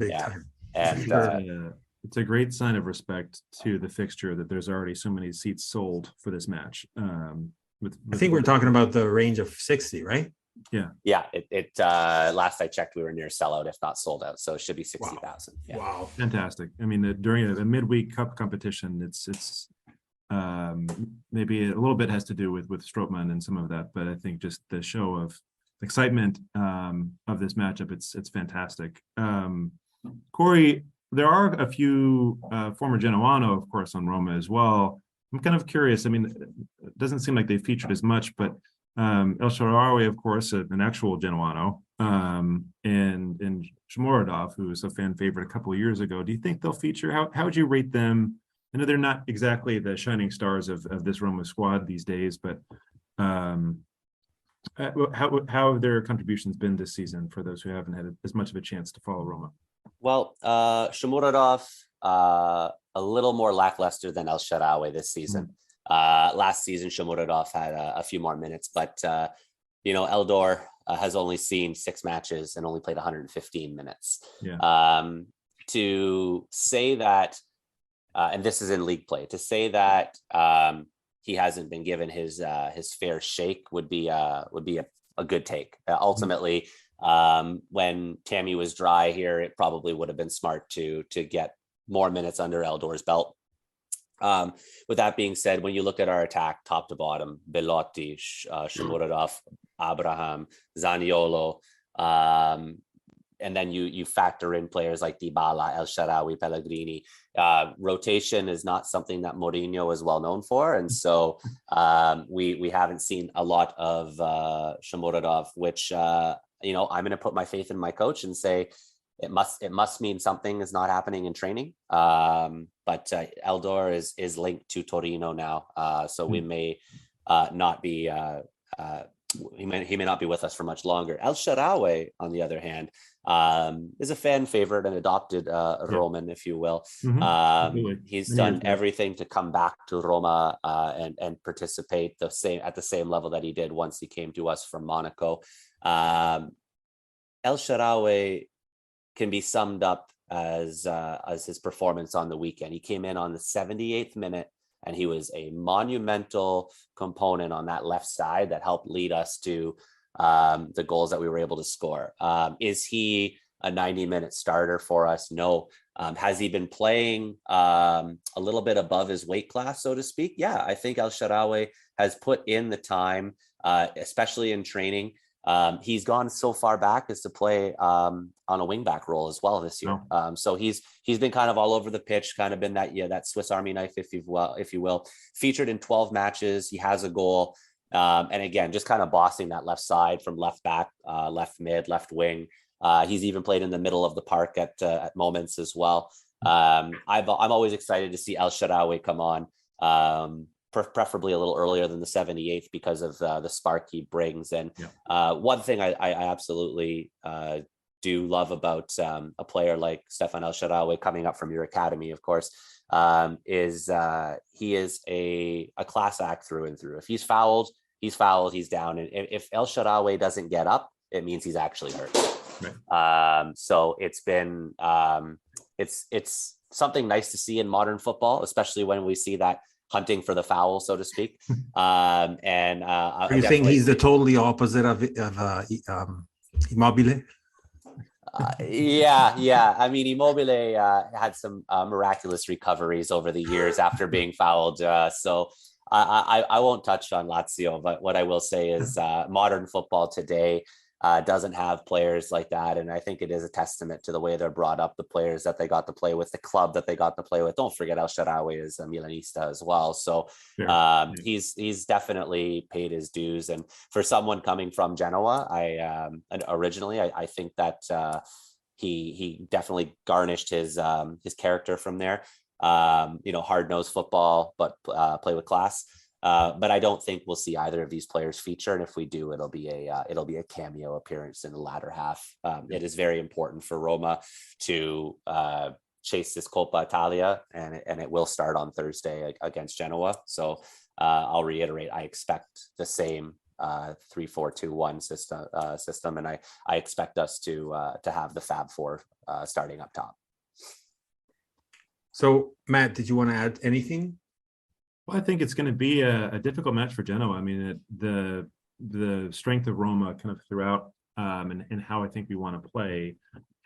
And it's a great sign of respect to the fixture that there's already so many seats sold for this match. I think we're talking about the range of 60, right? Yeah. It last I checked, we were near sellout, if not sold out. So it should be 60,000. Yeah. Wow. Fantastic. I mean, during the midweek cup competition, it's maybe a little bit has to do with Strootman and some of that, but I think just the show of excitement of this matchup, it's fantastic. Cory, there are a few former Genoano, of course, on Roma as well. I'm kind of curious. I mean, it doesn't seem like they featured as much, but El Shaarawy, of course, an actual Genoano, and Shomurodov, who was a fan favorite a couple of years ago. Do you think they'll feature? How would you rate them? I know they're not exactly the shining stars of this Roma squad these days, but how have their contributions been this season for those who haven't had as much of a chance to follow Roma? Well, Shomurodov, a little more lackluster than El Shaarawy this season. Last season, Shomurodov had a few more minutes, but Eldor has only seen 6 matches and only played 115 minutes. To say that, and this is in league play, to say that he hasn't been given his fair shake would be a good take. Ultimately, when Tammy was dry here, it probably would have been smart to get more minutes under Eldor's belt. With that being said, when you look at our attack top to bottom, Belotti, Shomurodov, Abraham, Zaniolo, and then you factor in players like Dybala, El Shaarawy, Pellegrini. Rotation is not something that Mourinho is well known for, and so we haven't seen a lot of Shomurodov, which I'm going to put my faith in my coach and say it must mean something is not happening in training. But Eldor is linked to Torino now, so we may not be. He may not be with us for much longer. El Shaarawy, on the other hand, is a fan favorite and adopted Roman, if you will. He's done everything to come back to Roma and participate at the same level that he did once he came to us from Monaco. El Shaarawy can be summed up as his performance on the weekend. He came in on the 78th minute, and he was a monumental component on that left side that helped lead us to the goals that we were able to score. Is he a 90-minute starter for us? No. Has he been playing a little bit above his weight class, so to speak? Yeah, I think El Shaarawy has put in the time, especially in training. He's gone so far back as to play on a wingback role as well this year. So he's been kind of all over the pitch, kind of been that Swiss Army knife, if you will. Featured in 12 matches, he has a goal, and again, just kind of bossing that left side from left back, left mid, left wing. He's even played in the middle of the park at moments as well. I'm always excited to see El Shaarawy come on. Preferably a little earlier than the 78th because of the spark he brings. And one thing I absolutely do love about a player like Stefan El Shaarawy coming up from your academy, of course, is he is a class act through and through. If he's fouled, he's down. And if El Shaarawy doesn't get up, it means he's actually hurt. Right. So it's been it's something nice to see in modern football, especially when we see that hunting for the foul, so to speak. Are you saying he's the totally opposite of Immobile? Yeah. I mean, Immobile had some miraculous recoveries over the years after being fouled. So I won't touch on Lazio, but what I will say is modern football today doesn't have players like that. And I think it is a testament to the way they're brought up, the players that they got to play with, the club that they got to play with. Don't forget El Shaarawy is a Milanista as well. So he's definitely paid his dues. And for someone coming from Genoa, I think that he definitely garnished his character from there. Hard-nosed football, but play with class. But I don't think we'll see either of these players feature, and if we do, it'll be a cameo appearance in the latter half. It is very important for Roma to chase this Coppa Italia, and it will start on Thursday against Genoa. So I'll reiterate, I expect the same 3-4-2-1 system, and I expect us to have the Fab Four starting up top. So, Matt, did you want to add anything? Well, I think it's going to be a difficult match for Genoa. I mean, the strength of Roma kind of throughout, and how I think we want to play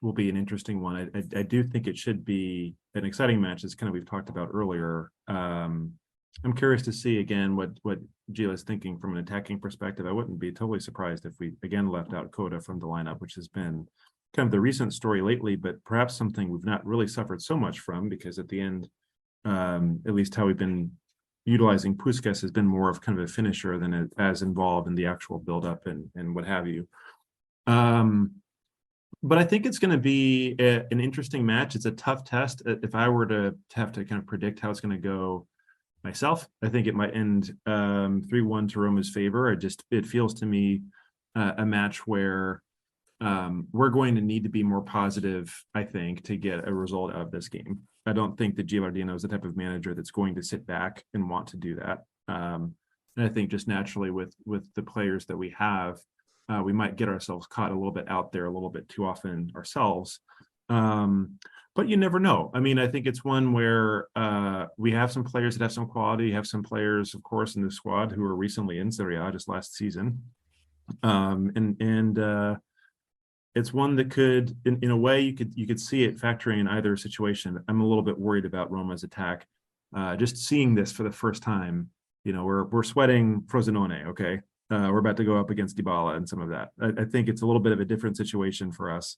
will be an interesting one. I do think it should be an exciting match, as kind of we've talked about earlier. I'm curious to see again what Gila is thinking from an attacking perspective. I wouldn't be totally surprised if we again left out Coda from the lineup, which has been kind of the recent story lately, but perhaps something we've not really suffered so much from, because at the end, at least how we've been utilizing Puskas has been more of kind of a finisher than as involved in the actual buildup and what have you. But I think it's going to be an interesting match. It's a tough test. If I were to have to kind of predict how it's going to go myself, I think it might end 3-1 to Roma's favor. It feels to me a match where we're going to need to be more positive, I think, to get a result out of this game. I don't think that Gilardino is the type of manager that's going to sit back and want to do that. And I think just naturally with the players that we have, we might get ourselves caught a little bit out there a little bit too often ourselves. But you never know. I mean, I think it's one where we have some players that have some quality. You have some players, of course, in the squad who were recently in Serie A just last season. It's one that could, in a way, you could see it factoring in either situation. I'm a little bit worried about Roma's attack. Just seeing this for the first time, we're sweating Frosinone, okay? We're about to go up against Dybala and some of that. I think it's a little bit of a different situation for us.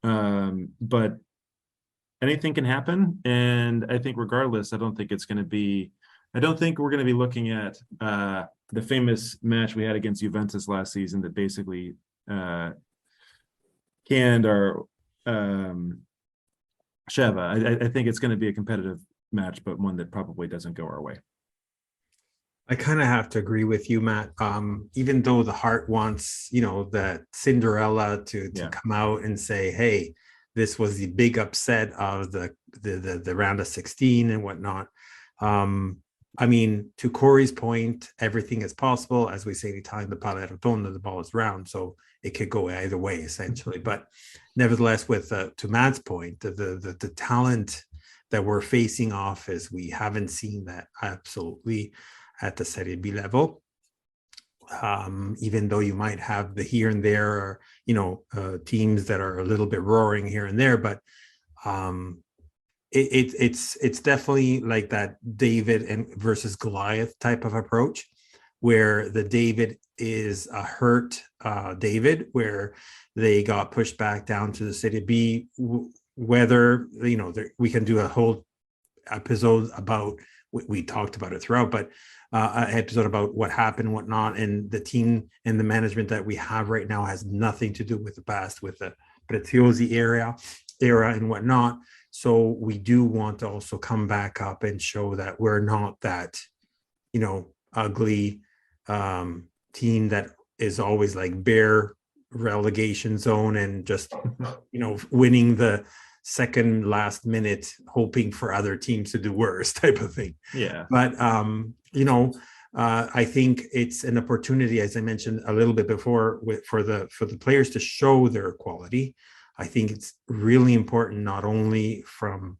But anything can happen. And I think regardless, I don't think we're going to be looking at the famous match we had against Juventus last season that basically canned our Sheva. I think it's going to be a competitive match, but one that probably doesn't go our way. I kind of have to agree with you, Matt. Even though the heart wants, that Cinderella to come out and say, hey, this was the big upset of the round of 16 and whatnot. I mean, to Cory's point, everything is possible. As we say, anytime the palla rotonda, the ball is round, so it could go either way, essentially. But nevertheless, to Matt's point, the talent that we're facing off is we haven't seen that absolutely at the Serie B level. Even though you might have the here and there, teams that are a little bit roaring here and there, but it's definitely like that David versus Goliath type of approach, where the David is a hurt David, where they got pushed back down to the Serie B. Whether we can do a whole episode about, we talked about it throughout, but an episode about what happened, whatnot, and the team and the management that we have right now has nothing to do with the past, with the Preziosi era and whatnot. So we do want to also come back up and show that we're not that, ugly team that is always like bare relegation zone and just, winning the second last minute, hoping for other teams to do worse type of thing. Yeah. But, I think it's an opportunity, as I mentioned a little bit before, for the players to show their quality. I think it's really important, not only from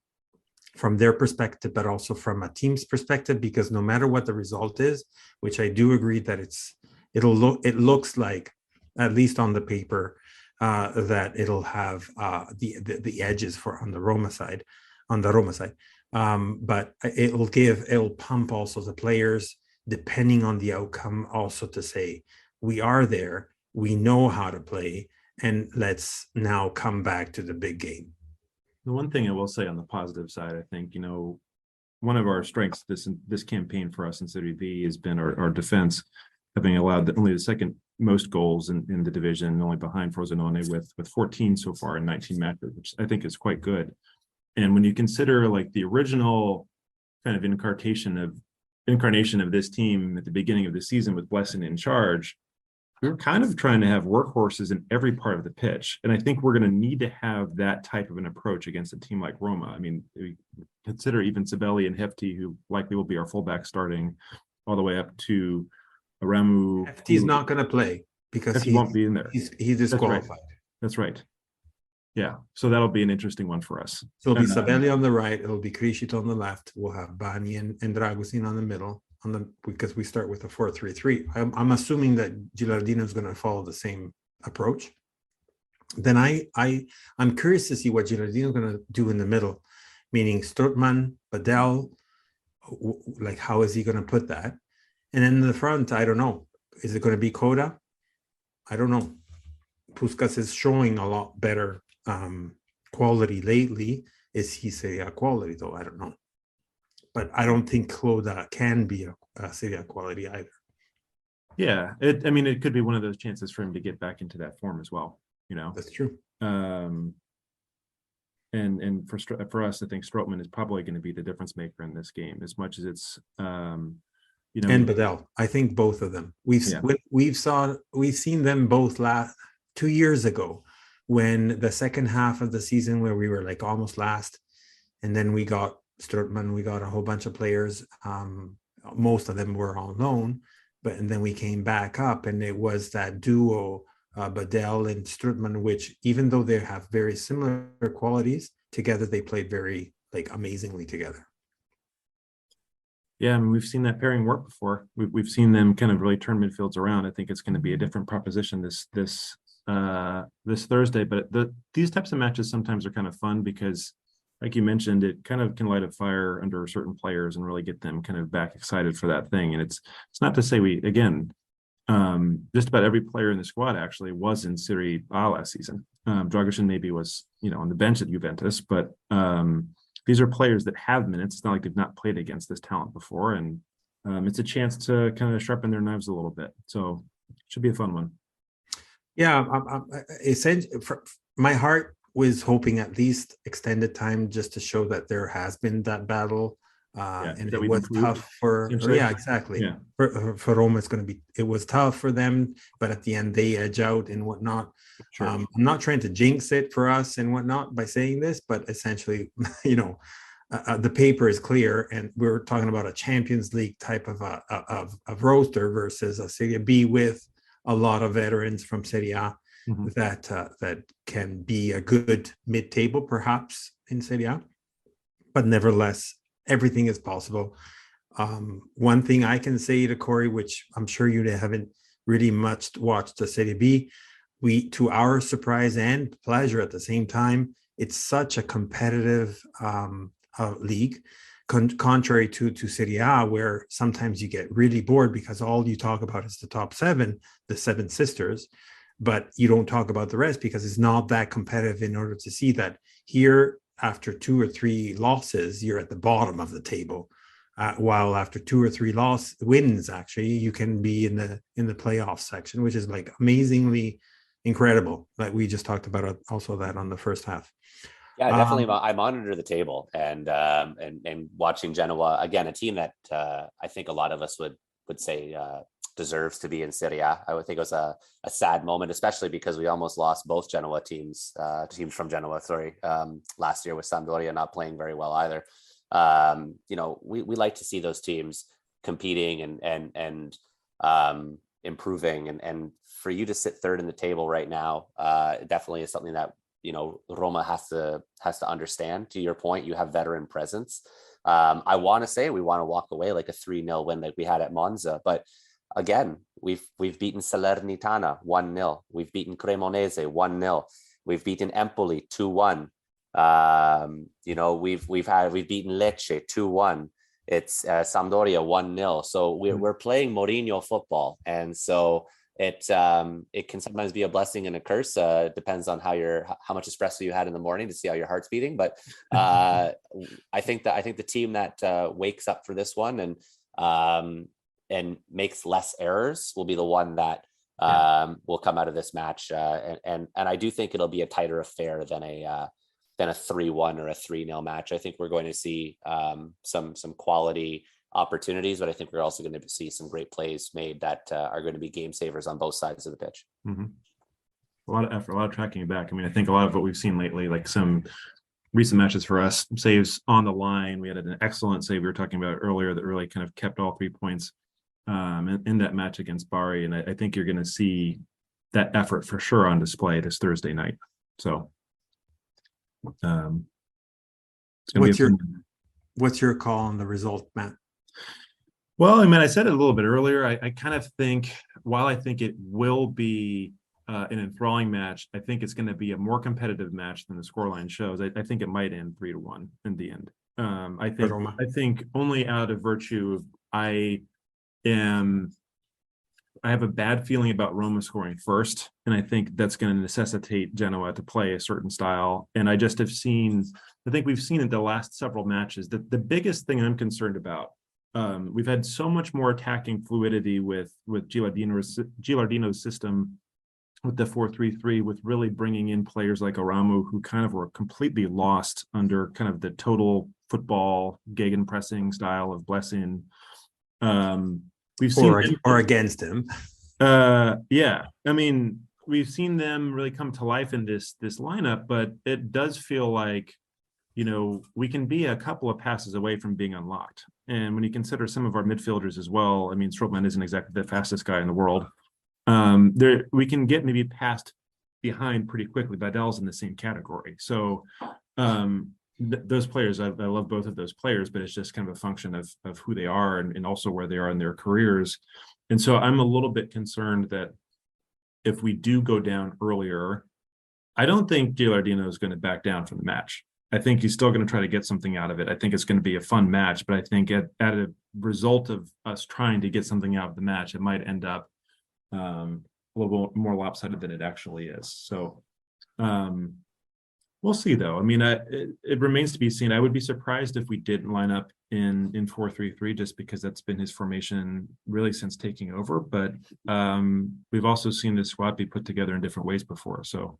their perspective, but also from a team's perspective, because no matter what the result is, which I do agree that it looks like, at least on the paper, that it'll have the edges on the Roma side, but it'll pump also the players, depending on the outcome, also to say, we are there, we know how to play, and let's now come back to the big game. The one thing I will say on the positive side, I think, one of our strengths this campaign for us in Serie B has been our defense, having allowed only the second most goals in the division, only behind Frosinone with 14 so far in 19 matches, which I think is quite good. And when you consider like the original kind of incarnation of this team at the beginning of the season with Blessing in charge, we're kind of trying to have workhorses in every part of the pitch. And I think we're going to need to have that type of an approach against a team like Roma. I mean, we consider even Sabelli and Hefty, who likely will be our fullback starting, all the way up to Ramu. He's not going to play because Hefty won't be in there. He's disqualified. That's right. Yeah. So that'll be an interesting one for us. So it'll be Sabelli on the right. It'll be Krishit on the left. We'll have Bani and Dragusin on the middle. Because we start with a 4-3-3. I'm assuming that Gilardino is going to follow the same approach. Then I'm curious to see what Gilardino is going to do in the middle, meaning Strootman, Badel, like how is he going to put that? And then in the front, I don't know. Is it going to be Coda? I don't know. Puskas is showing a lot better quality lately. Is he Serie A quality though? I don't know. But I don't think Coda can be a Serie A quality either. Yeah, it could be one of those chances for him to get back into that form as well. That's true. And for us, I think Strootman is probably going to be the difference maker in this game, as much as it's and Badel. I think both of them. We've seen them both 2 years ago, when the second half of the season where we were like almost last, and then we got Strootman, we got a whole bunch of players. Most of them were on loan, and then we came back up, and it was that duo, Badel and Strootman, which even though they have very similar qualities, together they played very amazingly together. Yeah, I mean, we've seen that pairing work before. We've seen them kind of really turn midfields around. I think it's going to be a different proposition this Thursday. But these types of matches sometimes are kind of fun because, like you mentioned, it kind of can light a fire under certain players and really get them kind of back excited for that thing. And it's not to say just about every player in the squad actually was in Serie A last season. Dragusin maybe was, on the bench at Juventus, but these are players that have minutes. It's not like they've not played against this talent before. And it's a chance to kind of sharpen their knives a little bit. So it should be a fun one. Yeah. Essentially, my heart was hoping at least extended time just to show that there has been that battle. And it was tough for exactly. Yeah. For Roma, it was tough for them, but at the end they edge out and whatnot. Sure. I'm not trying to jinx it for us and whatnot by saying this, but essentially, the paper is clear, and we're talking about a Champions League type of roster versus a Serie B with a lot of veterans from Serie A. Mm-hmm. That can be a good mid-table perhaps in Serie A, but nevertheless everything is possible. One thing I can say to Cory, which I'm sure you haven't really much watched the Serie B, to our surprise and pleasure at the same time, it's such a competitive league, contrary to Serie A, where sometimes you get really bored because all you talk about is the top seven, the seven sisters, but you don't talk about the rest because it's not that competitive in order to see that. Here, after 2 or 3 losses, you're at the bottom of the table, while after 2 or 3 wins, actually, you can be in the playoff section, which is amazingly incredible. Like we just talked about also that on the first half. Yeah, definitely. I monitor the table and watching Genoa, again, a team that I think a lot of us would say deserves to be in Serie A. I would think it was a sad moment, especially because we almost lost both Genoa teams from Genoa, last year with Sampdoria not playing very well either. We like to see those teams competing and improving, and for you to sit third in the table right now, definitely is something that Roma has to understand. To your point, you have veteran presence. I want to say we want to walk away like a 3-0 win like we had at Monza, but again, we've beaten Salernitana 1-0. We've beaten Cremonese 1-0. We've beaten Empoli 2-1. We've beaten Lecce 2-1. It's Sampdoria 1-0. So we're playing Mourinho football, and so it can sometimes be a blessing and a curse. Depends on how much espresso you had in the morning to see how your heart's beating. But I think the team that wakes up for this one and makes less errors will be the one that will come out of this match. And I do think it'll be a tighter affair than a 3-1 or a 3-0 match. I think we're going to see some quality opportunities, but I think we're also going to see some great plays made that are going to be game savers on both sides of the pitch. Mm-hmm. A lot of effort, a lot of tracking back. I mean, I think a lot of what we've seen lately, like some recent matches for us, saves on the line. We had an excellent save we were talking about earlier that really kind of kept all 3 points in that match against Bari. And I think you're going to see that effort for sure on display this Thursday night. So what's your call on the result, Matt? Well, I mean, I said it a little bit earlier. I kind of think, while I think it will be an enthralling match, I think it's going to be a more competitive match than the scoreline shows. I think it might end 3-1 in the end. I think only out of virtue of I have a bad feeling about Roma scoring first, and I think that's going to necessitate Genoa to play a certain style. And I just have seen, I think we've seen in the last several matches that the biggest thing I'm concerned about, we've had so much more attacking fluidity with Gilardino's system, with the 4-3-3, with really bringing in players like Aramu, who kind of were completely lost under kind of the total football gegenpressing style of Blessing. We've seen or against him. Yeah, I mean, we've seen them really come to life in this lineup, but it does feel like, you know, we can be a couple of passes away from being unlocked. And when you consider some of our midfielders as well, I mean, Strootman isn't exactly the fastest guy in the world. We can get maybe passed behind pretty quickly. Badel's in the same category. So those players, I love both of those players, but it's just kind of a function of who they are and also where they are in their careers. And so I'm a little bit concerned that if we do go down earlier, I don't think Gilardino is going to back down from the match. I think he's still going to try to get something out of it. I think it's going to be a fun match, but I think at a result of us trying to get something out of the match, it might end up a little more lopsided than it actually is. So we'll see, though. I mean, it remains to be seen. I would be surprised if we didn't line up in 4-3-3, just because that's been his formation really since taking over. But we've also seen this squad be put together in different ways before. So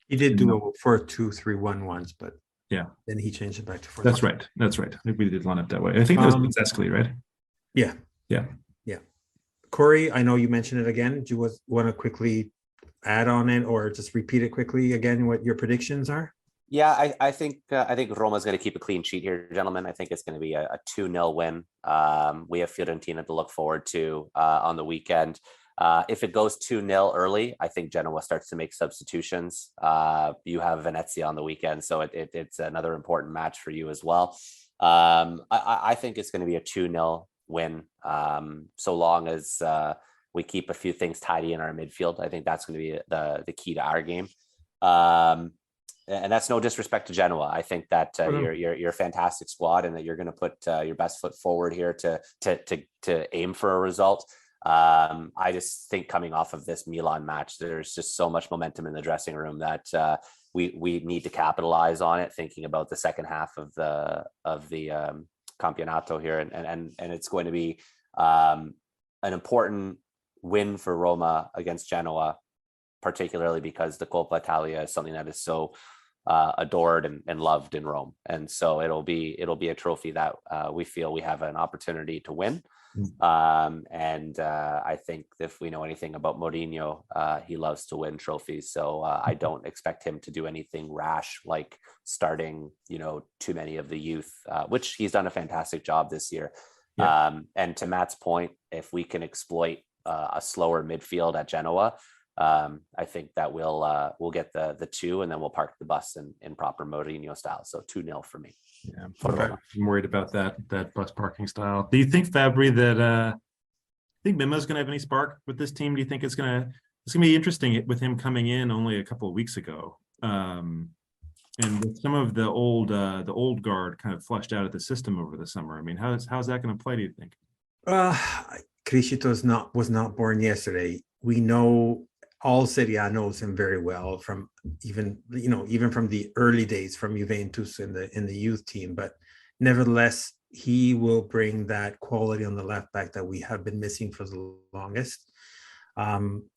he did do a 4-2-3-1 once, but yeah, then he changed it back to 4. That's right. That's right. I think we did line up that way. I think that was Escalade, right? Yeah. Cory, I know you mentioned it again. Do you want to quickly add on it, or just repeat it quickly again, what your predictions are? Yeah, I think Roma's going to keep a clean sheet here, gentlemen. I think it's going to be a 2-0 win. We have Fiorentina to look forward to on the weekend. If it goes 2-0 early, I think Genoa starts to make substitutions. You have Venezia on the weekend, so it's another important match for you as well. I think it's going to be a 2-0 win, so long as we keep a few things tidy in our midfield. I think that's going to be the key to our game. And that's no disrespect to Genoa. I think that you're a fantastic squad, and that you're going to put your best foot forward here to aim for a result. I just think coming off of this Milan match, there's just so much momentum in the dressing room that we need to capitalize on it. Thinking about the second half of the Campionato here, and it's going to be an important win for Roma against Genoa, particularly because the Coppa Italia is something that is so adored and loved in Rome, and so it'll be a trophy that we feel we have an opportunity to win. And I think if we know anything about Mourinho, he loves to win trophies. So I don't expect him to do anything rash, like starting, too many of the youth, which he's done a fantastic job this year. Yeah. And to Matt's point, if we can exploit a slower midfield at Genoa, I think that we'll get the 2, and then we'll park the bus in proper Mourinho style. So 2-0 for me. Yeah, I'm worried about that bus parking style. Do you think, Fabry, that Mima's going to have any spark with this team? Do you think it's going to be interesting with him coming in only a couple of weeks ago, and with some of the old guard kind of flushed out of the system over the summer? I mean, how's that going to play, do you think? Criscito was not born yesterday. We know. All Serie A knows him very well from even from the early days from Juventus in the youth team. But nevertheless, he will bring that quality on the left back that we have been missing for the longest.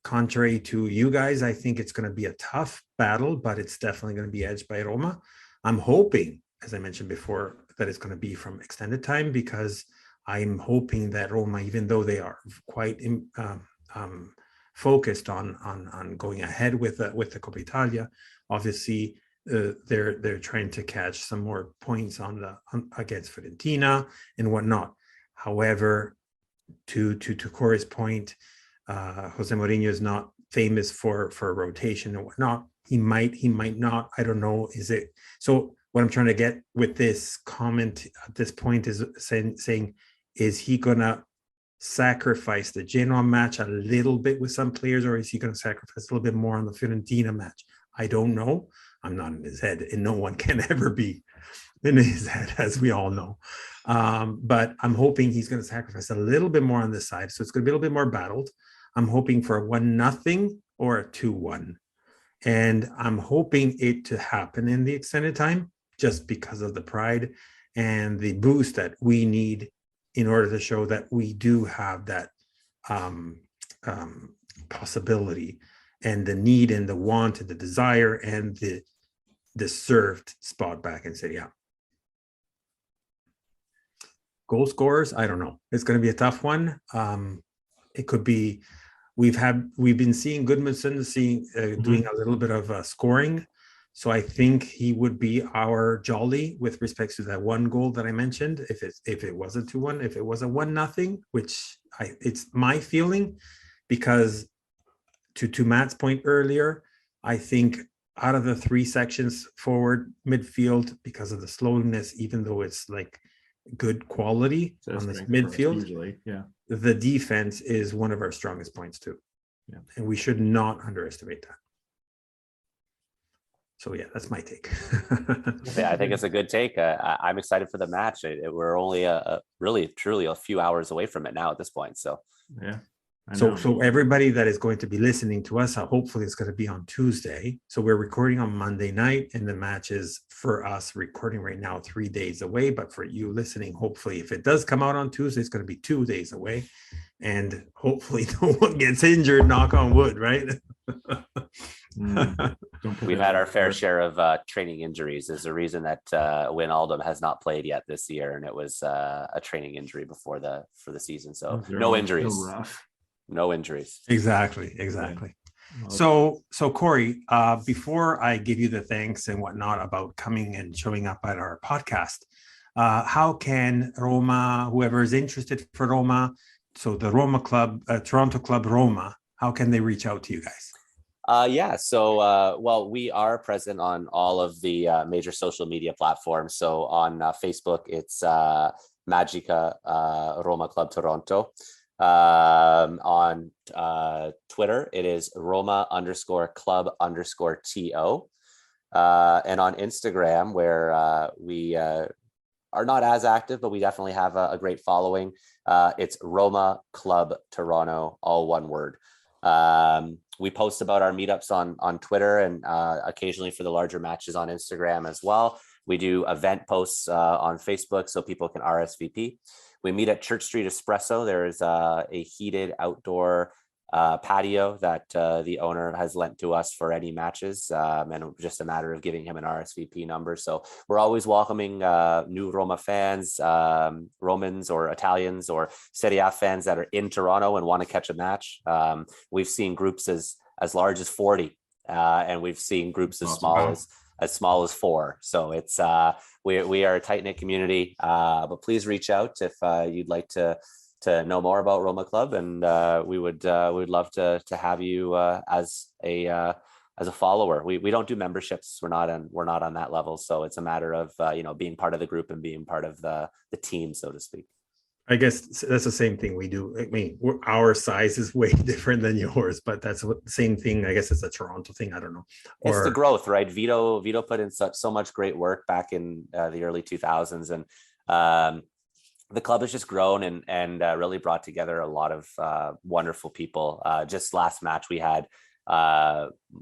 Contrary to you guys, I think it's going to be a tough battle, but it's definitely going to be edged by Roma. I'm hoping, as I mentioned before, that it's going to be from extended time, because I'm hoping that Roma, even though they are quite focused on going ahead with the Coppa Italia, obviously they're trying to catch some more points against Fiorentina and whatnot. However, to Cory's point, Jose Mourinho is not famous for rotation and whatnot. He might not. I don't know. Is it so? What I'm trying to get with this comment at this point is saying, is he gonna sacrifice the Genoa match a little bit with some players, or is he going to sacrifice a little bit more on the Fiorentina match? I don't know. I'm not in his head, and no one can ever be in his head, as we all know. But I'm hoping he's going to sacrifice a little bit more on this side, so it's going to be a little bit more battled. I'm hoping for a 1-0 or a 2-1, and I'm hoping it to happen in the extended time, just because of the pride and the boost that we need in order to show that we do have that possibility and the need and the want and the desire and the deserved spot back in Serie A. Goal scorers, I don't know. It's going to be a tough one. It could be. We've been seeing Goodmanson doing a little bit of scoring. So I think he would be our Jolly with respect to that one goal that I mentioned. If it was a 2-1, if it was a 1-0, which it's my feeling, because to Matt's point earlier, I think out of the three sections, forward, midfield, because of the slowness, even though it's like good quality on this midfield, usually, yeah, the defense is one of our strongest points too. Yeah, and we should not underestimate that. So yeah, that's my take. Yeah, I think it's a good take. I'm excited for the match. We're only really, truly a few hours away from it now at this point. So yeah. So everybody that is going to be listening to us, hopefully it's going to be on Tuesday. So we're recording on Monday night, and the match is, for us recording right now, 3 days away. But for you listening, hopefully if it does come out on Tuesday, it's going to be 2 days away. And hopefully no one gets injured, knock on wood, right? We've had our fair share of training injuries. There's a reason that Wijnaldum has not played yet this year, and it was a training injury for the season. So no injuries. No injuries. Exactly. Yeah. So Cory, before I give you the thanks and whatnot about coming and showing up at our podcast, how can Roma, whoever is interested for Roma, so the Roma Club, Toronto Club Roma, how can they reach out to you guys? Well, we are present on all of the major social media platforms. So on Facebook, it's Magica Roma Club Toronto. On Twitter, it is Roma_Club_TO. And on Instagram, where we are not as active, but we definitely have a great following. It's Roma Club Toronto, all one word. We post about our meetups on Twitter, and occasionally for the larger matches on Instagram as well. We do event posts on Facebook so people can RSVP. We meet at Church Street Espresso. There is a heated outdoor patio that the owner has lent to us for any matches, and just a matter of giving him an RSVP number. So we're always welcoming new Roma fans, Romans or Italians or Serie A fans that are in Toronto and want to catch a match. We've seen groups as large as 40, and we've seen groups as small as 4. So it's we are a tight-knit community, but please reach out if you'd like to know more about Roma Club, and we would love to have you as a follower. We don't do memberships. We're not on that level. So it's a matter of being part of the group and being part of the team, so to speak. I guess that's the same thing we do. I mean, our size is way different than yours, but that's the same thing. I guess it's a Toronto thing. I don't know. It's the growth, right? Vito put in so much great work back in the early 2000s, and the club has just grown and really brought together a lot of wonderful people. Just last match, we had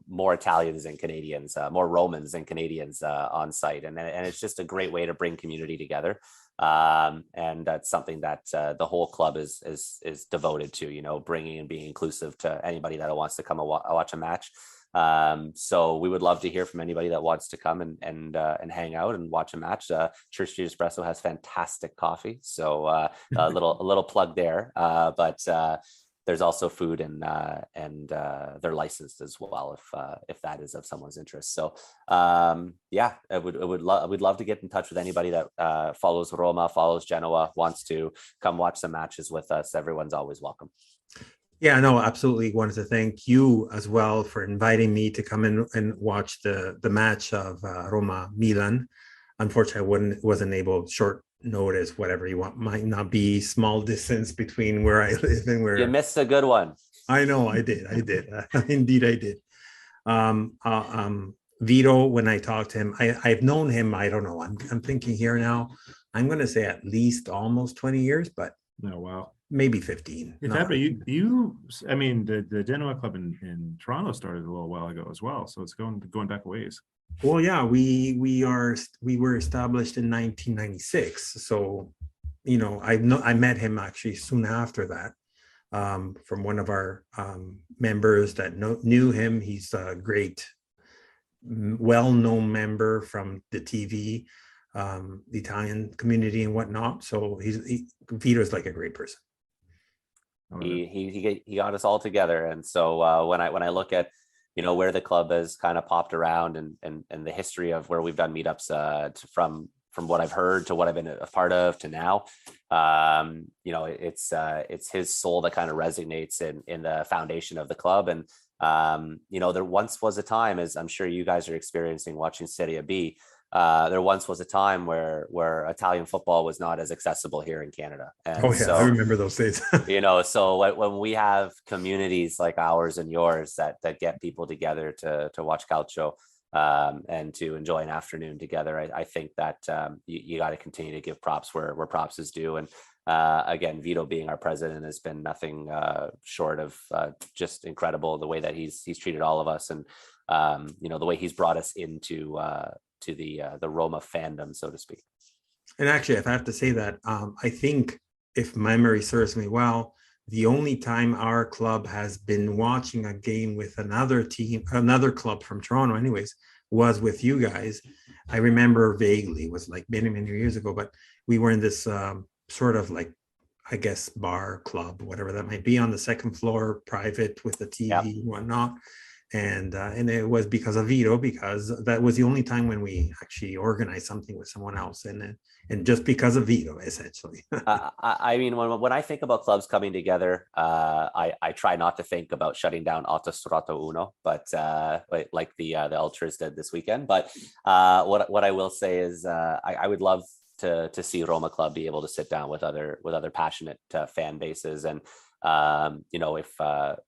more Italians than Canadians, more Romans than Canadians on site. And it's just a great way to bring community together. And that's something that the whole club is devoted to, bringing and being inclusive to anybody that wants to come and watch a match. So we would love to hear from anybody that wants to come and hang out and watch a match. Church Street Espresso has fantastic coffee, so a little plug there. But there's also food and they're licensed as well if that is of someone's interest. So yeah, we'd love to get in touch with anybody that follows Roma, follows Genoa, wants to come watch some matches with us. Everyone's always welcome. Yeah, no, absolutely. Wanted to thank you as well for inviting me to come in and watch the match of Roma Milan. Unfortunately, I wasn't able, short notice, whatever you want, might not be small distance between where I live and where you missed a good one. I know I did. Indeed I did. Vito, when I talked to him, I've known him, I don't know, I'm thinking here now, I'm going to say at least almost 20 years, but oh, wow. Maybe 15. Fabry, I mean, the Genoa club in Toronto started a little while ago as well, so it's going back a ways. Well, yeah, we were established in 1996. So, you know, I met him actually soon after that, from one of our members that knew him. He's a great, well-known member from the TV, the Italian community and whatnot. So Vito's like a great person. He got us all together, and so when I look at, you know, where the club has kind of popped around and the history of where we've done meetups, from what I've heard to what I've been a part of to now, you know, it's his soul that kind of resonates in the foundation of the club. And you know, there once was a time, as I'm sure you guys are experiencing watching Serie B, there once was a time where Italian football was not as accessible here in Canada. And I remember those days. You know, so when we have communities like ours and yours that get people together to watch calcio, and to enjoy an afternoon together, I think that you got to continue to give props where props is due. And again, Vito being our president has been nothing short of just incredible, the way that he's treated all of us, and you know, the way he's brought us into to the Roma fandom, so to speak. And actually, if I have to say that, I think, if memory serves me well, the only time our club has been watching a game with another club from Toronto anyways, was with you guys. I remember vaguely, it was like many years ago, but we were in this sort of like, I guess, bar club, whatever that might be, on the second floor, private, with the TV and whatnot. And it was because of Vito, because that was the only time when we actually organized something with someone else, and just because of Vito, essentially. I mean, when I think about clubs coming together, I try not to think about shutting down Autostrada Uno, but like the Ultras did this weekend. But what I will say is, I would love to see Roma Club be able to sit down with other passionate fan bases, and you know, if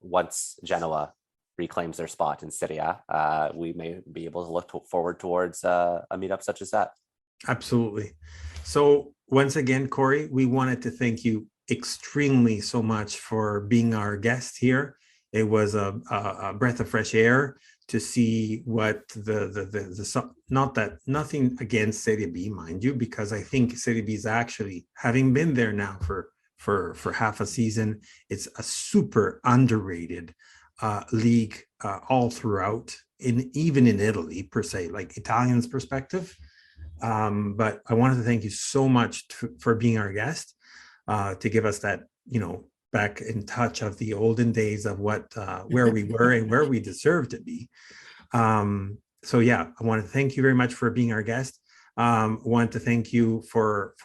once Genoa reclaims their spot in Serie A, we may be able to look forward towards a meetup such as that. Absolutely. So once again, Cory, we wanted to thank you extremely so much for being our guest here. It was a breath of fresh air to see what the not that nothing against Serie B, mind you, because I think Serie B is actually, having been there now for half a season, it's a super underrated league all throughout, even in Italy per se, like Italians' perspective. But I wanted to thank you so much for being our guest, to give us that, you know, back in touch of the olden days of what where we were and where we deserve to be. So yeah, I want to thank you very much for being our guest. I want to thank you for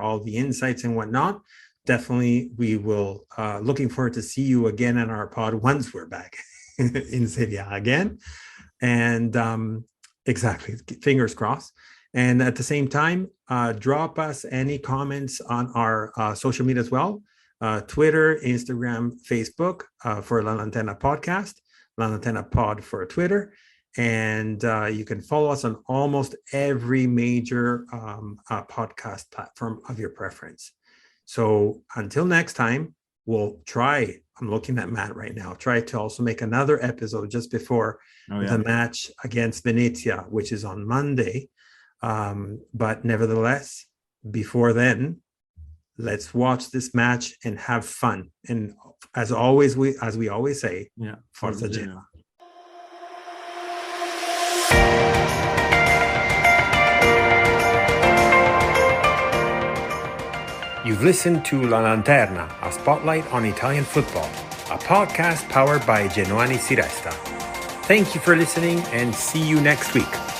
all the insights and whatnot. Definitely, we will looking forward to see you again in our pod once we're back in Serie A again. And exactly, fingers crossed. And at the same time, drop us any comments on our social media as well. Twitter, Instagram, Facebook for La Lanterna Podcast, La Lanterna Pod for Twitter. And you can follow us on almost every major podcast platform of your preference. So until next time, we'll try, I'm looking at Matt right now, try to also make another episode just before the match against Venezia, which is on Monday. But nevertheless, before then, let's watch this match and have fun. And as we always say, Forza Genoa. You've listened to La Lanterna, a spotlight on Italian football, a podcast powered by Genoa Si Resta. Thank you for listening and see you next week.